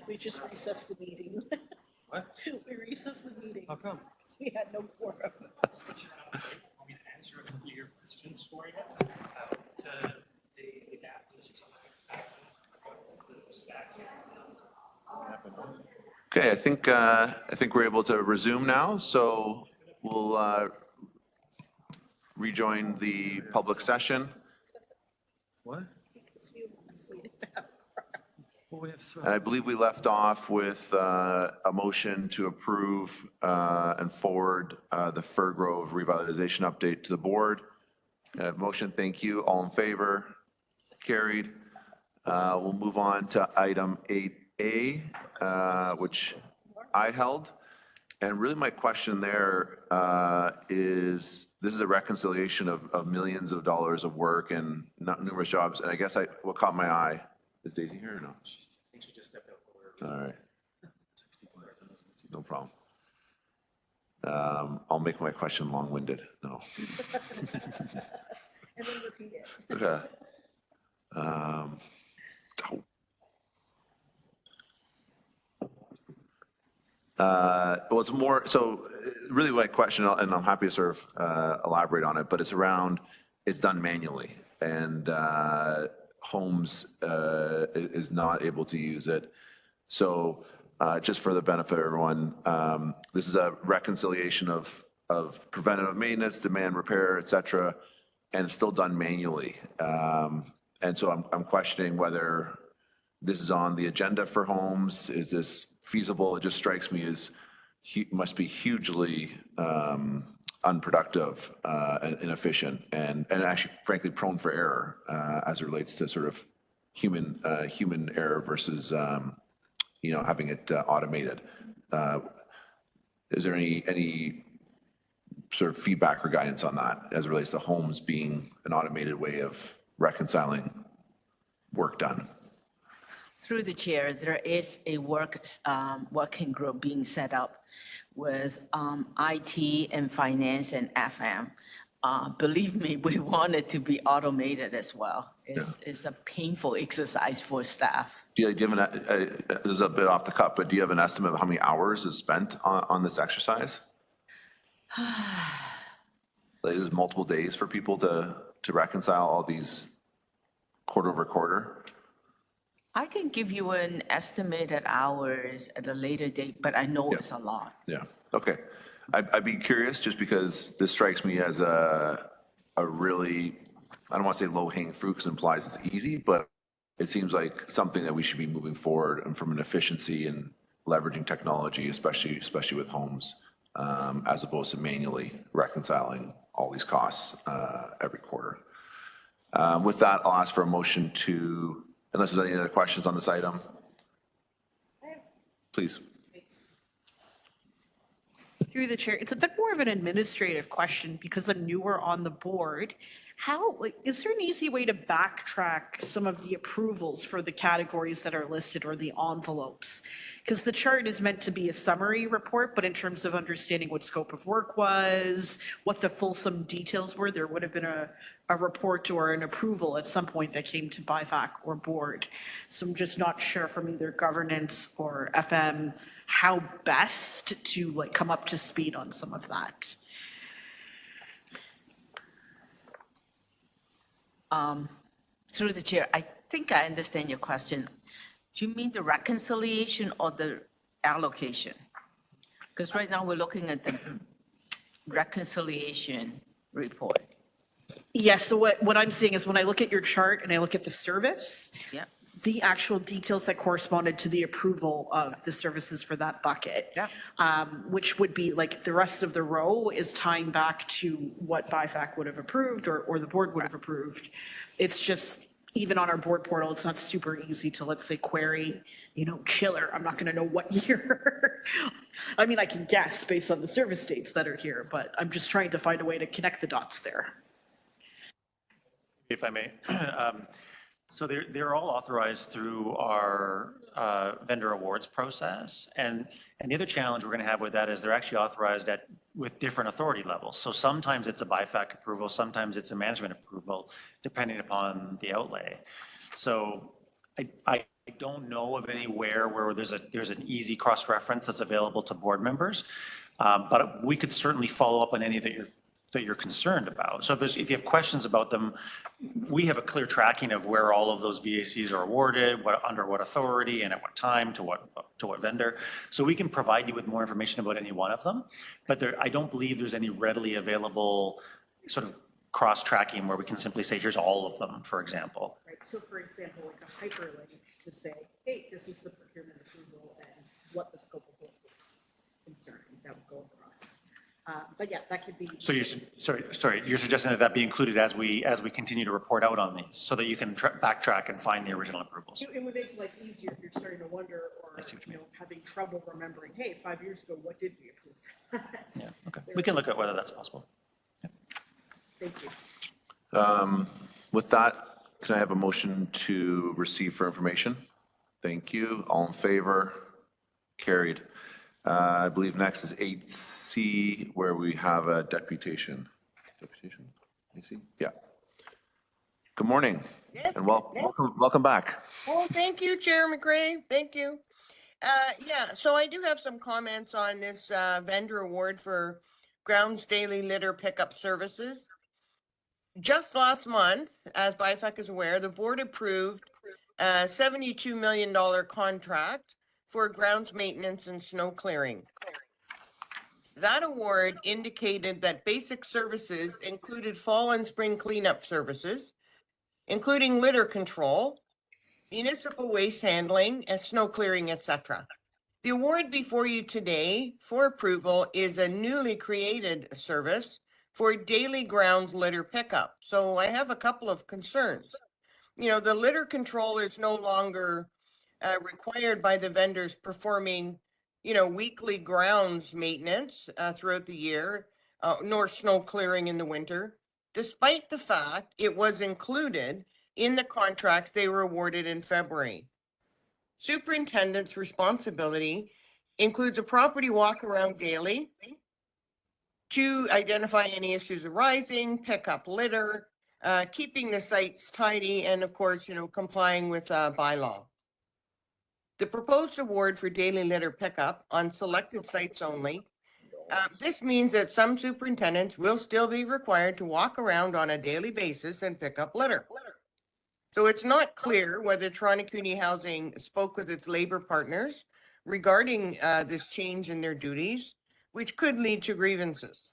We just recessed the meeting. What? We recessed the meeting. How come? Because we had no quorum. Want me to answer a couple of your questions for you about the gap in the 600 stack? Okay, I think we're able to resume now, so we'll rejoin the public session. What? Well, we have And I believe we left off with a motion to approve and forward the Fir Grove revitalization update to the board. Motion, thank you. All in favor? Carried. We'll move on to item 8A, which I held. And really my question there is, this is a reconciliation of millions of dollars of work and numerous jobs. And I guess what caught my eye, is Daisy here or no? I think she just stepped out. All right. No problem. I'll make my question long-winded. No. And then repeat it. Okay. Well, it's more, so really my question, and I'm happy to sort of elaborate on it, but it's around, it's done manually, and Homes is not able to use it. So just for the benefit of everyone, this is a reconciliation of preventative maintenance, demand repair, et cetera, and it's still done manually. And so I'm questioning whether this is on the agenda for homes. Is this feasible? It just strikes me as must be hugely unproductive and inefficient, and actually, frankly, prone for error as it relates to sort of human error versus having it automated. Is there any sort of feedback or guidance on that as it relates to homes being an automated way of reconciling work done? Through the chair, there is a working group being set up with IT and finance and FM. Believe me, we want it to be automated as well. It's a painful exercise for staff. Do you have this is a bit off the cuff, but do you have an estimate of how many hours is spent on this exercise? Like, is it multiple days for people to reconcile all these quarter over quarter? I can give you an estimated hours at a later date, but I know it's a lot. Yeah, okay. I'd be curious, just because this strikes me as a really, I don't want to say low-hanging fruit because it implies it's easy, but it seems like something that we should be moving forward and from an efficiency and leveraging technology, especially with homes, as opposed to manually reconciling all these costs every quarter. With that, I'll ask for a motion to, unless there's any other questions on this item. Please. Through the chair, it's a bit more of an administrative question because I'm newer on the board. Is there an easy way to backtrack some of the approvals for the categories that are listed or the envelopes? Because the chart is meant to be a summary report, but in terms of understanding what scope of work was, what the fulsome details were, there would have been a report or an approval at some point that came to BIFAC or board. So I'm just not sure from either governance or FM how best to come up to speed on some of that. Through the chair, I think I understand your question. Do you mean the reconciliation or the allocation? Because right now we're looking at the reconciliation report. Yes, so what I'm seeing is when I look at your chart and I look at the service, Yeah. the actual details that corresponded to the approval of the services for that bucket, which would be like the rest of the row is tying back to what BIFAC would have approved or the board would have approved. It's just, even on our board portal, it's not super easy to, let's say, query, chiller. I'm not going to know what year. I mean, I can guess based on the service dates that are here, but I'm just trying to find a way to connect the dots there. If I may. So they're all authorized through our vendor awards process. And the other challenge we're going to have with that is they're actually authorized with different authority levels. So sometimes it's a BIFAC approval, sometimes it's a management approval, depending upon the outlay. So I don't know of anywhere where there's an easy cross-reference that's available to board members. But we could certainly follow up on any that you're concerned about. So if you have questions about them, we have a clear tracking of where all of those VACs are awarded, under what authority and at what time to what vendor. So we can provide you with more information about any one of them, but I don't believe there's any readily available sort of cross-tracking where we can simply say, here's all of them, for example. Right. So for example, like a hyperlink to say, hey, this is the procurement approval and what the scope of work is concerning, that would go across. But yeah, that could be. So you're suggesting that be included as we continue to report out on these, so that you can backtrack and find the original approvals. It would make life easier if you're starting to wonder or having trouble remembering, hey, 5 years ago, what did we approve? Yeah, okay. We can look at whether that's possible. Yeah. Thank you. With that, can I have a motion to receive for information? Thank you. All in favor? Carried. I believe next is 8C, where we have a deputation. Deputation? 8C? Yeah. Good morning. Yes. And welcome back. Oh, thank you, Chair McRae. Thank you. Yeah, so I do have some comments on this vendor award for grounds daily litter pickup services. Just last month, as BIFAC is aware, the board approved a $72 million contract for grounds maintenance and snow clearing. That award indicated that basic services included fall and spring cleanup services, including litter control, municipal waste handling, and snow clearing, etc. The award before you today for approval is a newly created service for daily grounds litter pickup. So I have a couple of concerns. You know, the litter control is no longer required by the vendors performing, you know, weekly grounds maintenance throughout the year, nor snow clearing in the winter, despite the fact it was included in the contracts they were awarded in February. Superintendent's responsibility includes a property walk around daily to identify any issues arising, pick up litter, keeping the sites tidy, and of course, you know, complying with bylaw. The proposed award for daily litter pickup on selected sites only. This means that some superintendents will still be required to walk around on a daily basis and pick up litter. So it's not clear whether Toronto Community Housing spoke with its labor partners regarding this change in their duties, which could lead to grievances.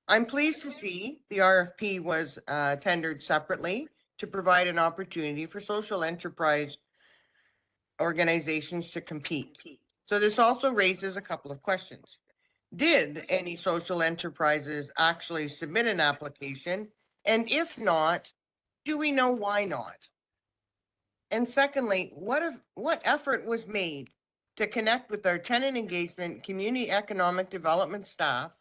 I'm pleased to see the RFP was tendered separately to provide an opportunity for social enterprise organizations to compete. So this also raises a couple of questions. Did any social enterprises actually submit an application? And if not, do we know why not? And secondly, what effort was made to connect with our tenant engagement, community economic development staff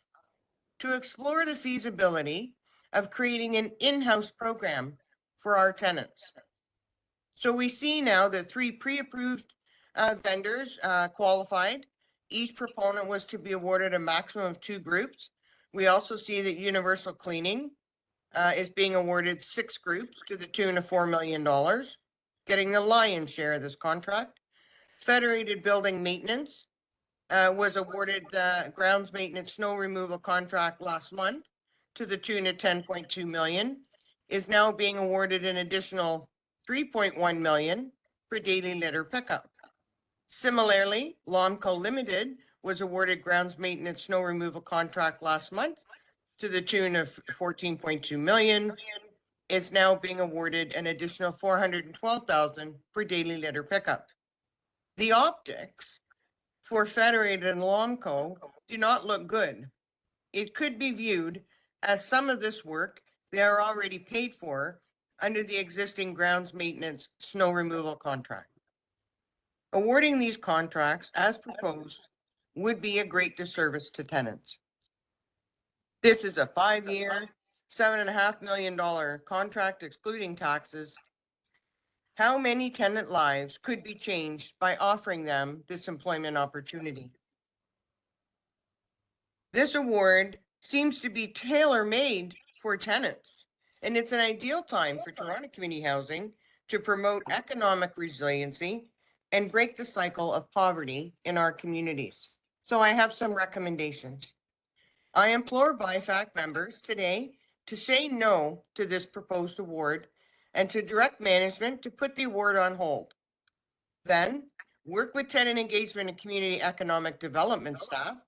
to explore the feasibility of creating an in-house program for our tenants? So we see now that 3 pre-approved vendors qualified. Each proponent was to be awarded a maximum of 2 groups. We also see that Universal Cleaning is being awarded 6 groups to the tune of $4 million, getting the lion's share of this contract. Federated Building Maintenance was awarded grounds maintenance snow removal contract last month to the tune of $10.2 million, is now being awarded an additional $3.1 million for daily litter pickup. Similarly, Lomco Limited was awarded grounds maintenance snow removal contract last month to the tune of $14.2 million, is now being awarded an additional $412,000 for daily litter pickup. The optics for Federated and Lomco do not look good. It could be viewed as some of this work they are already paid for under the existing grounds maintenance snow removal contract. Awarding these contracts as proposed would be a great disservice to tenants. This is a 5-year, $7.5 million contract excluding taxes. How many tenant lives could be changed by offering them this employment opportunity? This award seems to be tailor-made for tenants, and it's an ideal time for Toronto Community Housing to promote economic resiliency and break the cycle of poverty in our communities. So I have some recommendations. I implore BIFAC members today to say no to this proposed award and to direct management to put the award on hold. Then work with tenant engagement and community economic development staff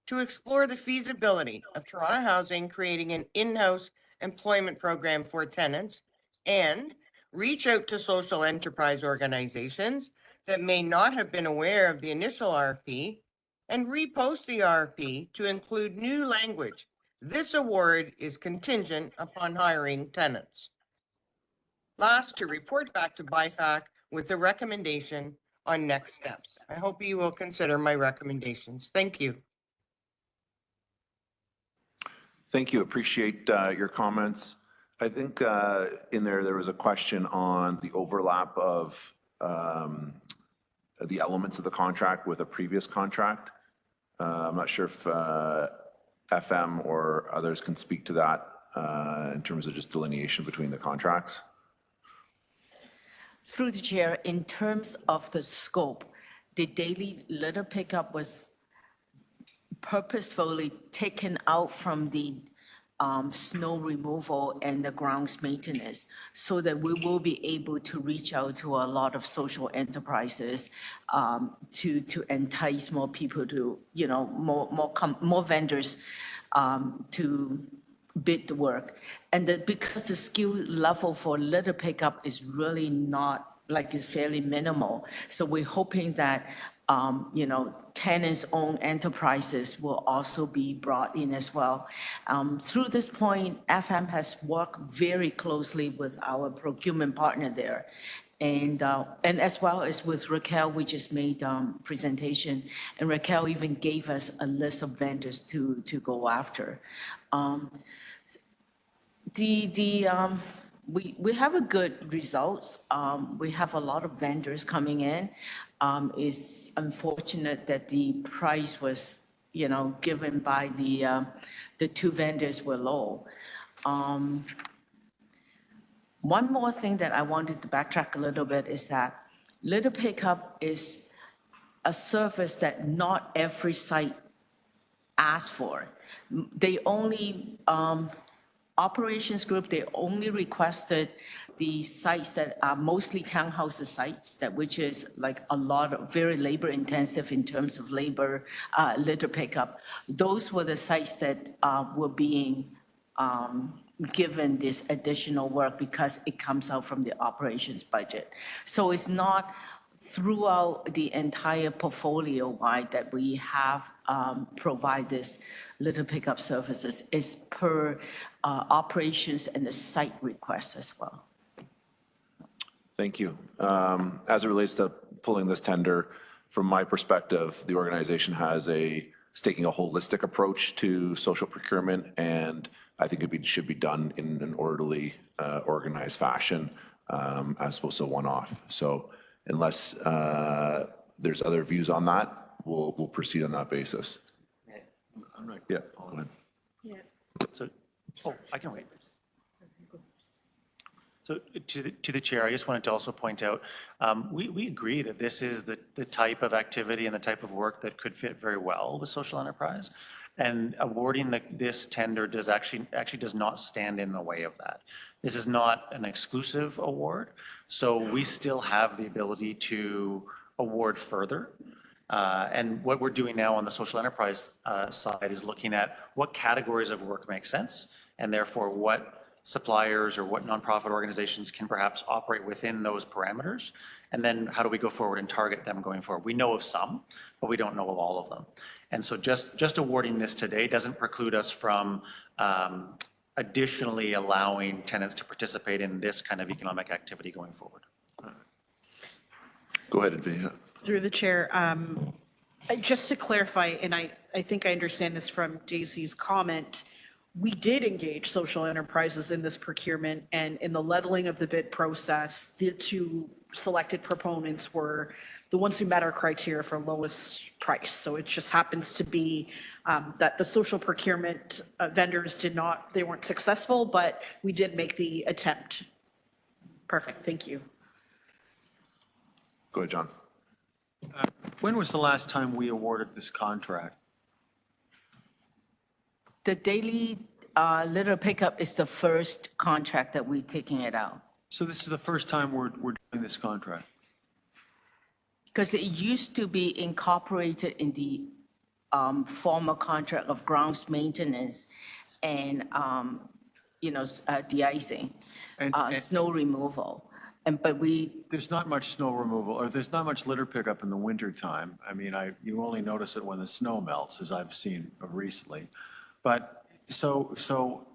to explore the feasibility of Toronto Housing creating an in-house employment program for tenants, and reach out to social enterprise organizations that may not have been aware of the initial RFP and repost the RFP to include new language. This award is contingent upon hiring tenants. Last, to report back to BIFAC with a recommendation on next steps. I hope you will consider my recommendations. Thank you. Thank you. Appreciate your comments. I think in there was a question on the overlap of the elements of the contract with a previous contract. I'm not sure if FM or others can speak to that in terms of just delineation between the contracts. Through the chair, in terms of the scope, the daily litter pickup was purposefully taken out from the snow removal and the grounds maintenance, so that we will be able to reach out to a lot of social enterprises to entice more people to, more vendors to bid the work. And that because the skill level for litter pickup is really not, like, it's fairly minimal. So we're hoping that, tenants-owned enterprises will also be brought in as well. Through this point, FM has worked very closely with our procurement partner there. And as well as with Raquel, we just made presentation, and Raquel even gave us a list of vendors to go after. We have a good results. We have a lot of vendors coming in. It's unfortunate that the price was, given by the two vendors were low. One more thing that I wanted to backtrack a little bit is that litter pickup is a service that not every site asks for. They only, operations group, they only requested the sites that are mostly townhouses sites, which is like a lot of very labor intensive in terms of labor, litter pickup. Those were the sites that were being given this additional work because it comes out from the operations budget. So it's not throughout the entire portfolio wide that we have provide this litter pickup services. It's per operations and the site request as well. Thank you. As it relates to pulling this tender, from my perspective, the organization is taking a holistic approach to social procurement, and I think it should be done in an orderly, organized fashion, as opposed to one-off. So unless there's other views on that, we'll proceed on that basis. I'm not. Yeah, go ahead. Yeah. So, I can wait. So to the chair, I just wanted to also point out, we agree that this is the type of activity and the type of work that could fit very well with social enterprise. And awarding this tender actually does not stand in the way of that. This is not an exclusive award, so we still have the ability to award further. And what we're doing now on the social enterprise side is looking at what categories of work make sense, and therefore what suppliers or what nonprofit organizations can perhaps operate within those parameters. And then how do we go forward and target them going forward? We know of some, but we don't know of all of them. And so just awarding this today doesn't preclude us from additionally allowing tenants to participate in this kind of economic activity going forward. Go ahead, Advina. Through the chair, just to clarify, and I think I understand this from JC's comment, we did engage social enterprises in this procurement, and in the leveling of the bid process, the two selected proponents were the ones who met our criteria for lowest price. So it just happens to be that the social procurement vendors they weren't successful, but we did make the attempt. Perfect, thank you. Go ahead, John. When was the last time we awarded this contract? The daily litter pickup is the first contract that we're taking it out. So this is the first time we're doing this contract? Because it used to be incorporated in the former contract of grounds maintenance and, de-icing, snow removal. There's not much snow removal, or there's not much litter pickup in the winter time. I mean, you only notice it when the snow melts, as I've seen recently. But so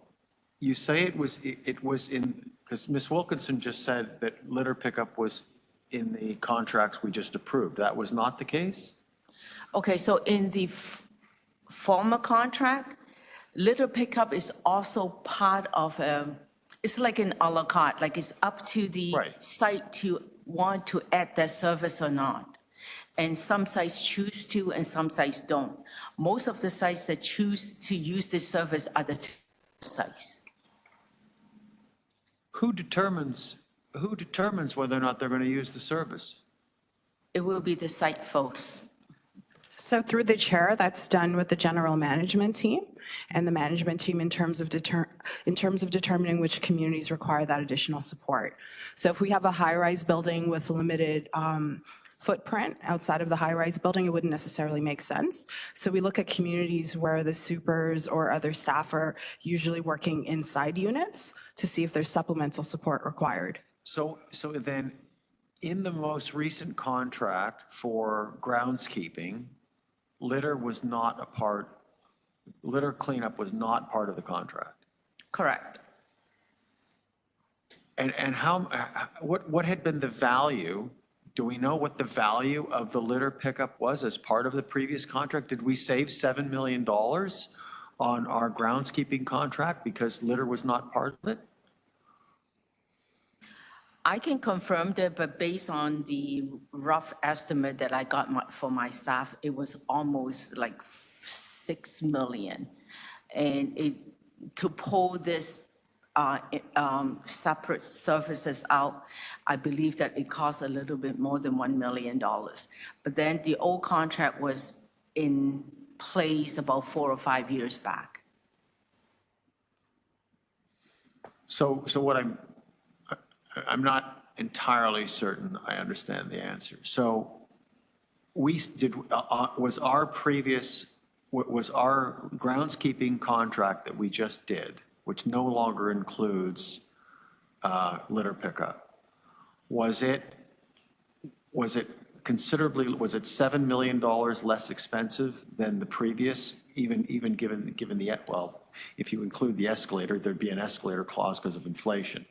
you say it was in, because Ms. Wilkinson just said that litter pickup was in the contracts we just approved. That was not the case? Okay, so in the former contract, litter pickup is also part of it's like an a la carte, like it's up to the site to want to add that service or not. And some sites choose to and some sites don't. Most of the sites that choose to use this service are the sites. Who determines whether or not they're going to use the service? It will be the site folks. So through the chair, that's done with the general management team and the management team in terms of determining which communities require that additional support. So if we have a high-rise building with limited footprint outside of the high-rise building, it wouldn't necessarily make sense. So we look at communities where the supers or other staff are usually working inside units to see if there's supplemental support required. So then, in the most recent contract for groundskeeping, litter cleanup was not part of the contract. Correct. And what had been the value? Do we know what the value of the litter pickup was as part of the previous contract? Did we save $7 million on our groundskeeping contract because litter was not part of it? I can confirm that, but based on the rough estimate that I got for my staff, it was almost like 6 million. And to pull this separate services out, I believe that it costs a little bit more than $1 million. But then the old contract was in place about 4 or 5 years back. So what I'm not entirely certain I understand the answer. So was our groundskeeping contract that we just did, which no longer includes litter pickup, was it $7 million less expensive than the previous, even given the, well, if you include the escalator, there'd be an escalator clause because of inflation.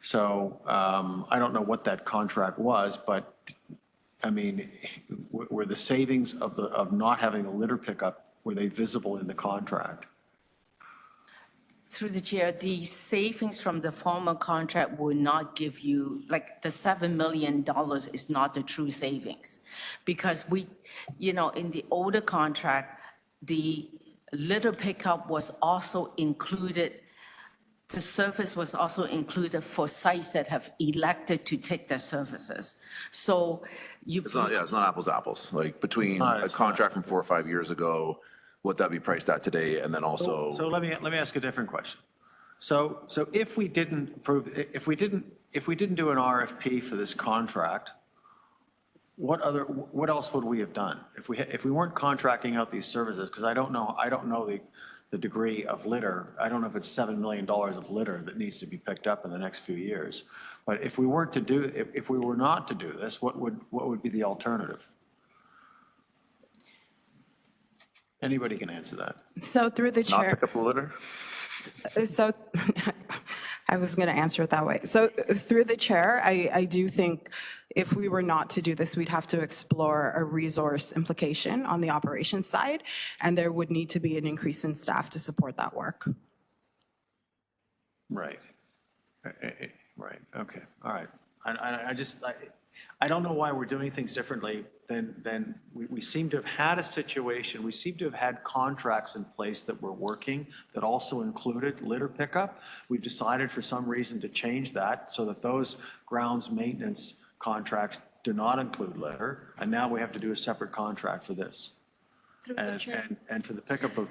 So I don't know what that contract was, but I mean, were the savings of not having a litter pickup, were they visible in the contract? Through the chair, the savings from the former contract will not give you, like the $7 million is not the true savings. Because we, in the older contract, the litter pickup was also included. The service was also included for sites that have elected to take their services. So It's not apples to apples, like between a contract from 4 or 5 years ago, what that be priced at today, and then also. So let me ask a different question. So if we didn't do an RFP for this contract, what else would we have done? If we weren't contracting out these services, because I don't know the degree of litter. I don't know if it's $7 million of litter that needs to be picked up in the next few years. But if we were not to do this, what would be the alternative? Anybody can answer that. So through the chair. Not pick up the litter? So I was going to answer it that way. So through the chair, I do think if we were not to do this, we'd have to explore a resource implication on the operations side, and there would need to be an increase in staff to support that work. Right. Right. Okay. All right. I don't know why we're doing things differently than we seem to have had a situation. We seem to have had contracts in place that were working that also included litter pickup. We've decided for some reason to change that so that those grounds maintenance contracts do not include litter, and now we have to do a separate contract for this. Through the chair. And for the pickup of.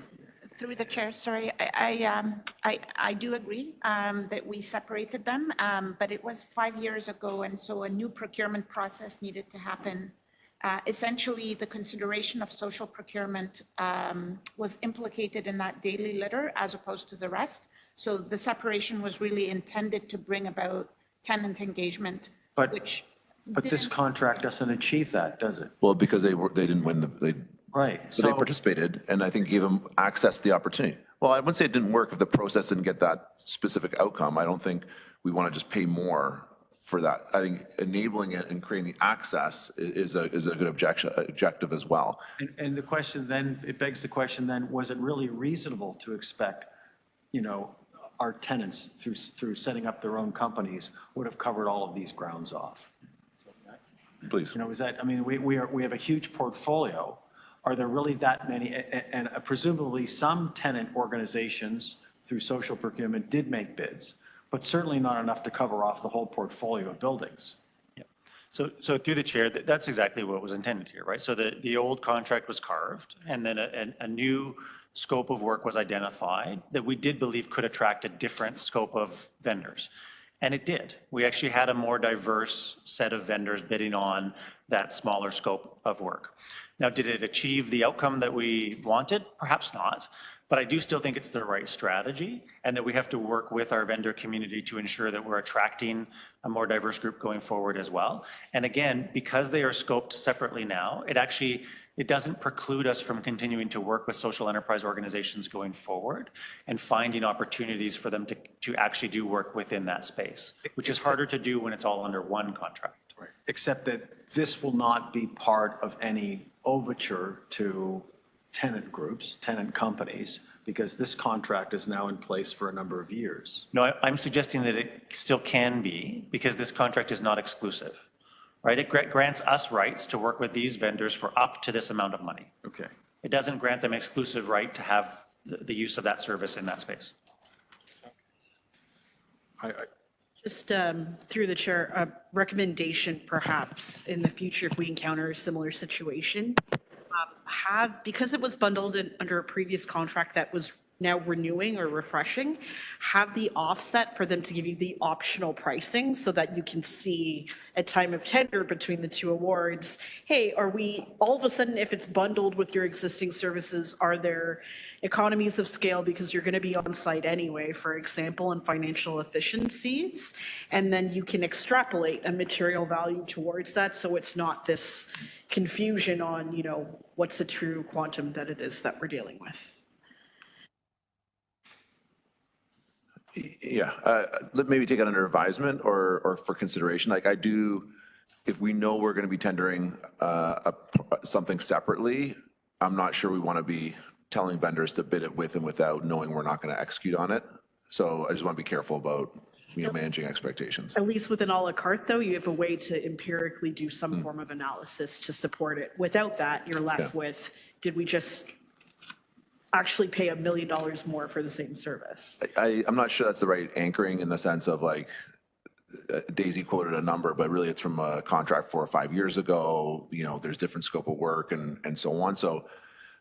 Through the chair, sorry, I do agree that we separated them, but it was 5 years ago, and so a new procurement process needed to happen. Essentially, the consideration of social procurement was implicated in that daily litter as opposed to the rest. So the separation was really intended to bring about tenant engagement, which. But this contract doesn't achieve that, does it? Well, because they didn't win right. So they participated, and I think gave them access to the opportunity. Well, I wouldn't say it didn't work if the process didn't get that specific outcome. I don't think we want to just pay more for that. I think enabling it and creating the access is a good objective as well. And the question then, it begs the question then, was it really reasonable to expect, our tenants through setting up their own companies would have covered all of these grounds off? Please. We have a huge portfolio. Are there really that many? And presumably some tenant organizations through social procurement did make bids, but certainly not enough to cover off the whole portfolio of buildings. Yeah. So through the chair, that's exactly what was intended here, right? So the old contract was carved, and then a new scope of work was identified that we did believe could attract a different scope of vendors. And it did. We actually had a more diverse set of vendors bidding on that smaller scope of work. Now, did it achieve the outcome that we wanted? Perhaps not. But I do still think it's the right strategy, and that we have to work with our vendor community to ensure that we're attracting a more diverse group going forward as well. And again, because they are scoped separately now, it doesn't preclude us from continuing to work with social enterprise organizations going forward and finding opportunities for them to actually do work within that space, which is harder to do when it's all under one contract. Right. Except that this will not be part of any overture to tenant groups, tenant companies, because this contract is now in place for a number of years. No, I'm suggesting that it still can be, because this contract is not exclusive, right? It grants us rights to work with these vendors for up to this amount of money. Okay. It doesn't grant them exclusive right to have the use of that service in that space. Just through the chair, a recommendation perhaps in the future if we encounter a similar situation, because it was bundled under a previous contract that was now renewing or refreshing, have the offset for them to give you the optional pricing so that you can see at time of tender between the two awards, hey, are we, all of a sudden, if it's bundled with your existing services, are there economies of scale because you're going to be on site anyway, for example, and financial efficiencies, and then you can extrapolate a material value towards that so it's not this confusion on, you know, what's the true quantum that it is that we're dealing with. Yeah, maybe take it under advisement or for consideration. Like I do, if we know we're going to be tendering something separately, I'm not sure we want to be telling vendors to bid it with and without knowing we're not going to execute on it. So I just want to be careful about, you know, managing expectations. At least with an a la carte, though, you have a way to empirically do some form of analysis to support it. Without that, you're left with, did we just actually pay $1 million more for the same service? I'm not sure that's the right anchoring in the sense of like Daisy quoted a number, but really it's from a contract 4 or 5 years ago. You know, there's different scope of work and so on. So,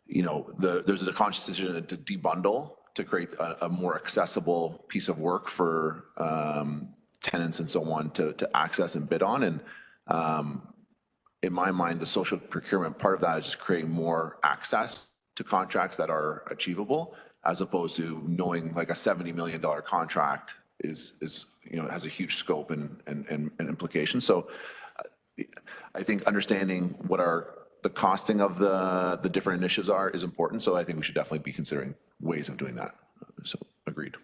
you know, there's a conscious decision to debundle to create a more accessible piece of work for tenants and so on to access and bid on. And in my mind, the social procurement part of that is just creating more access to contracts that are achievable, as opposed to knowing like a $70 million contract is you know, has a huge scope and implications. So I think understanding what the costing of the different initiatives are is important. So I think we should definitely be considering ways of doing that. So agreed.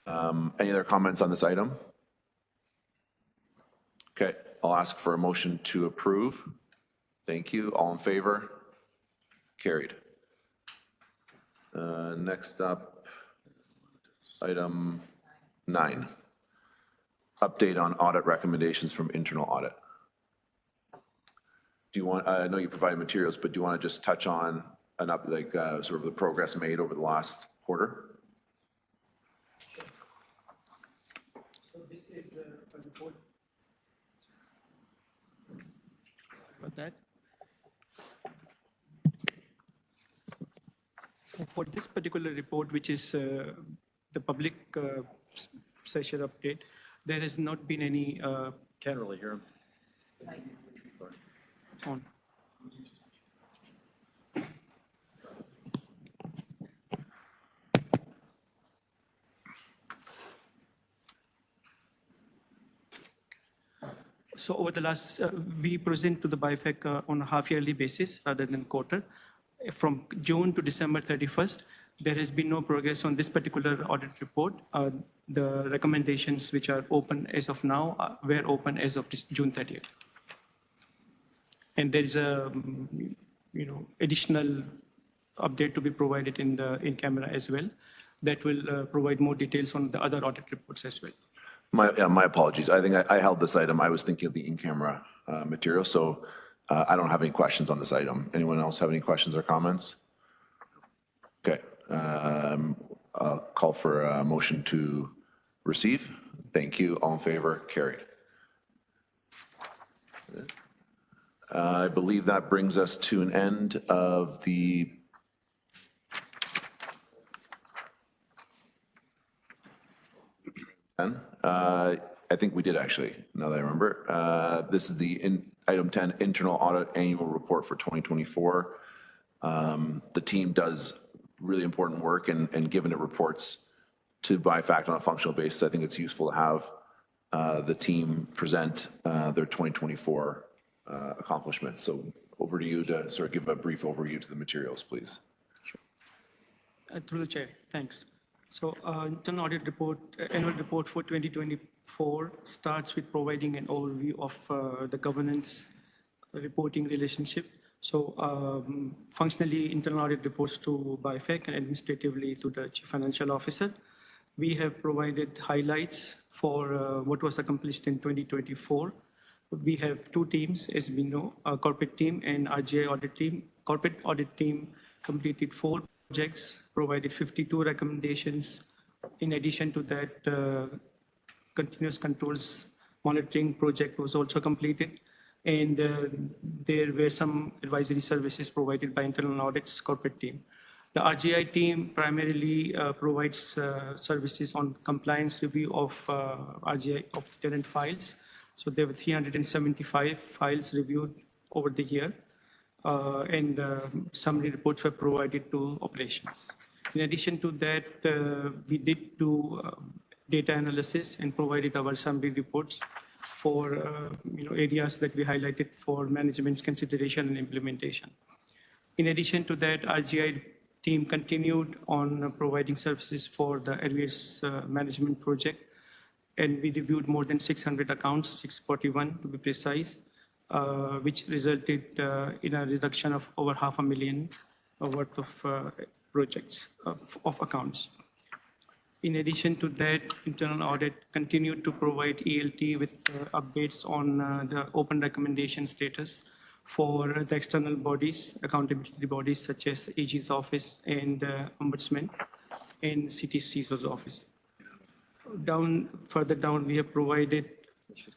Any other comments on this item? Okay, I'll ask for a motion to approve. Thank you. All in favor? Carried. Next up, item 9. Update on audit recommendations from internal audit. Do you want, I know you provided materials, but do you want to just touch on sort of the progress made over the last quarter? So this is a report. About that. For this particular report, which is the public session update, there has not been any. Can't really hear him. On. So over the last, we present to the BIFAC on a half-yearly basis rather than quarter. From June to December 31st, there has been no progress on this particular audit report. The recommendations which are open as of now were open as of June 30th. And there is a additional update to be provided in camera as well that will provide more details on the other audit reports as well. My apologies. I think I held this item. I was thinking of the in-camera material, so I don't have any questions on this item. Anyone else have any questions or comments? Okay. I'll call for a motion to receive. Thank you. All in favor? Carried. I believe that brings us to an end of the I think we did actually, now that I remember. This is the item 10, internal audit annual report for 2024. The team does really important work, and given it reports to BIFAC on a functional basis, I think it's useful to have the team present their 2024 accomplishments. So over to you to sort of give a brief overview to the materials, please. Through the chair, thanks. So internal audit report, annual report for 2024 starts with providing an overview of the governance reporting relationship. So functionally, internal audit reports to BIFAC and administratively to the Chief Financial Officer. We have provided highlights for what was accomplished in 2024. We have two teams, as we know, a corporate team and RGI audit team. Corporate audit team completed 4 projects, provided 52 recommendations. In addition to that, continuous controls monitoring project was also completed. And there were some advisory services provided by internal audit's corporate team. The RGI team primarily provides services on compliance review of RGI of tenant files. So there were 375 files reviewed over the year, and summary reports were provided to operations. In addition to that, we did do data analysis and provided our summary reports for areas that we highlighted for management's consideration and implementation. In addition to that, RGI team continued on providing services for the arrears management project, and we reviewed more than 600 accounts, 641 to be precise, which resulted in a reduction of over $500,000 worth of projects of accounts. In addition to that, internal audit continued to provide ELT with updates on the open recommendation status for the external bodies, accountability bodies such as AG's office and Ombudsman and CTC's office. Further down, we have provided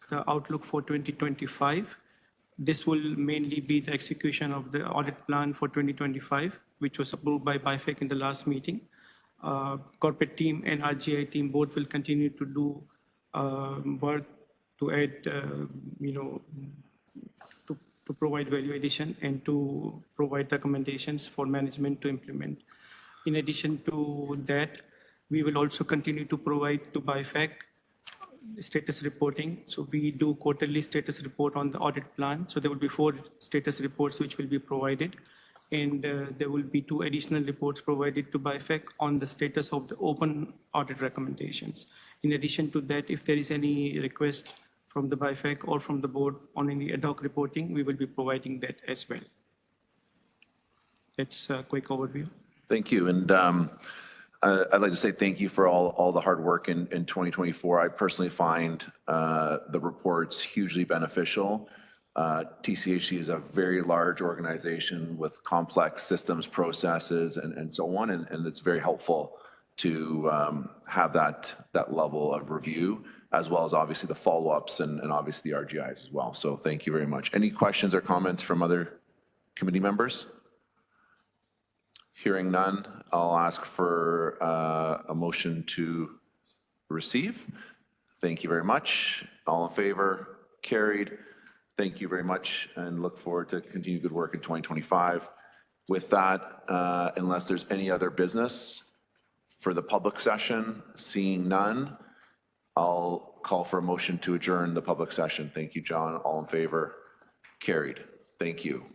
the outlook for 2025. This will mainly be the execution of the audit plan for 2025, which was approved by BIFAC in the last meeting. Corporate team and RGI team both will continue to do work to add, to provide value addition and to provide recommendations for management to implement. In addition to that, we will also continue to provide to BIFAC status reporting. So we do quarterly status report on the audit plan. So there will be 4 status reports which will be provided. And there will be 2 additional reports provided to BIFAC on the status of the open audit recommendations. In addition to that, if there is any request from the BIFAC or from the board on any ad hoc reporting, we will be providing that as well. That's a quick overview. Thank you. And I'd like to say thank you for all the hard work in 2024. I personally find the reports hugely beneficial. TCHC is a very large organization with complex systems, processes, and so on, and it's very helpful to have that level of review, as well as obviously the follow-ups and obviously the RGIs as well. So thank you very much. Any questions or comments from other committee members? Hearing none, I'll ask for a motion to receive. Thank you very much. All in favor? Carried. Thank you very much, and look forward to continued good work in 2025. With that, unless there's any other business for the public session, seeing none, I'll call for a motion to adjourn the public session. Thank you, John. All in favor? Carried. Thank you.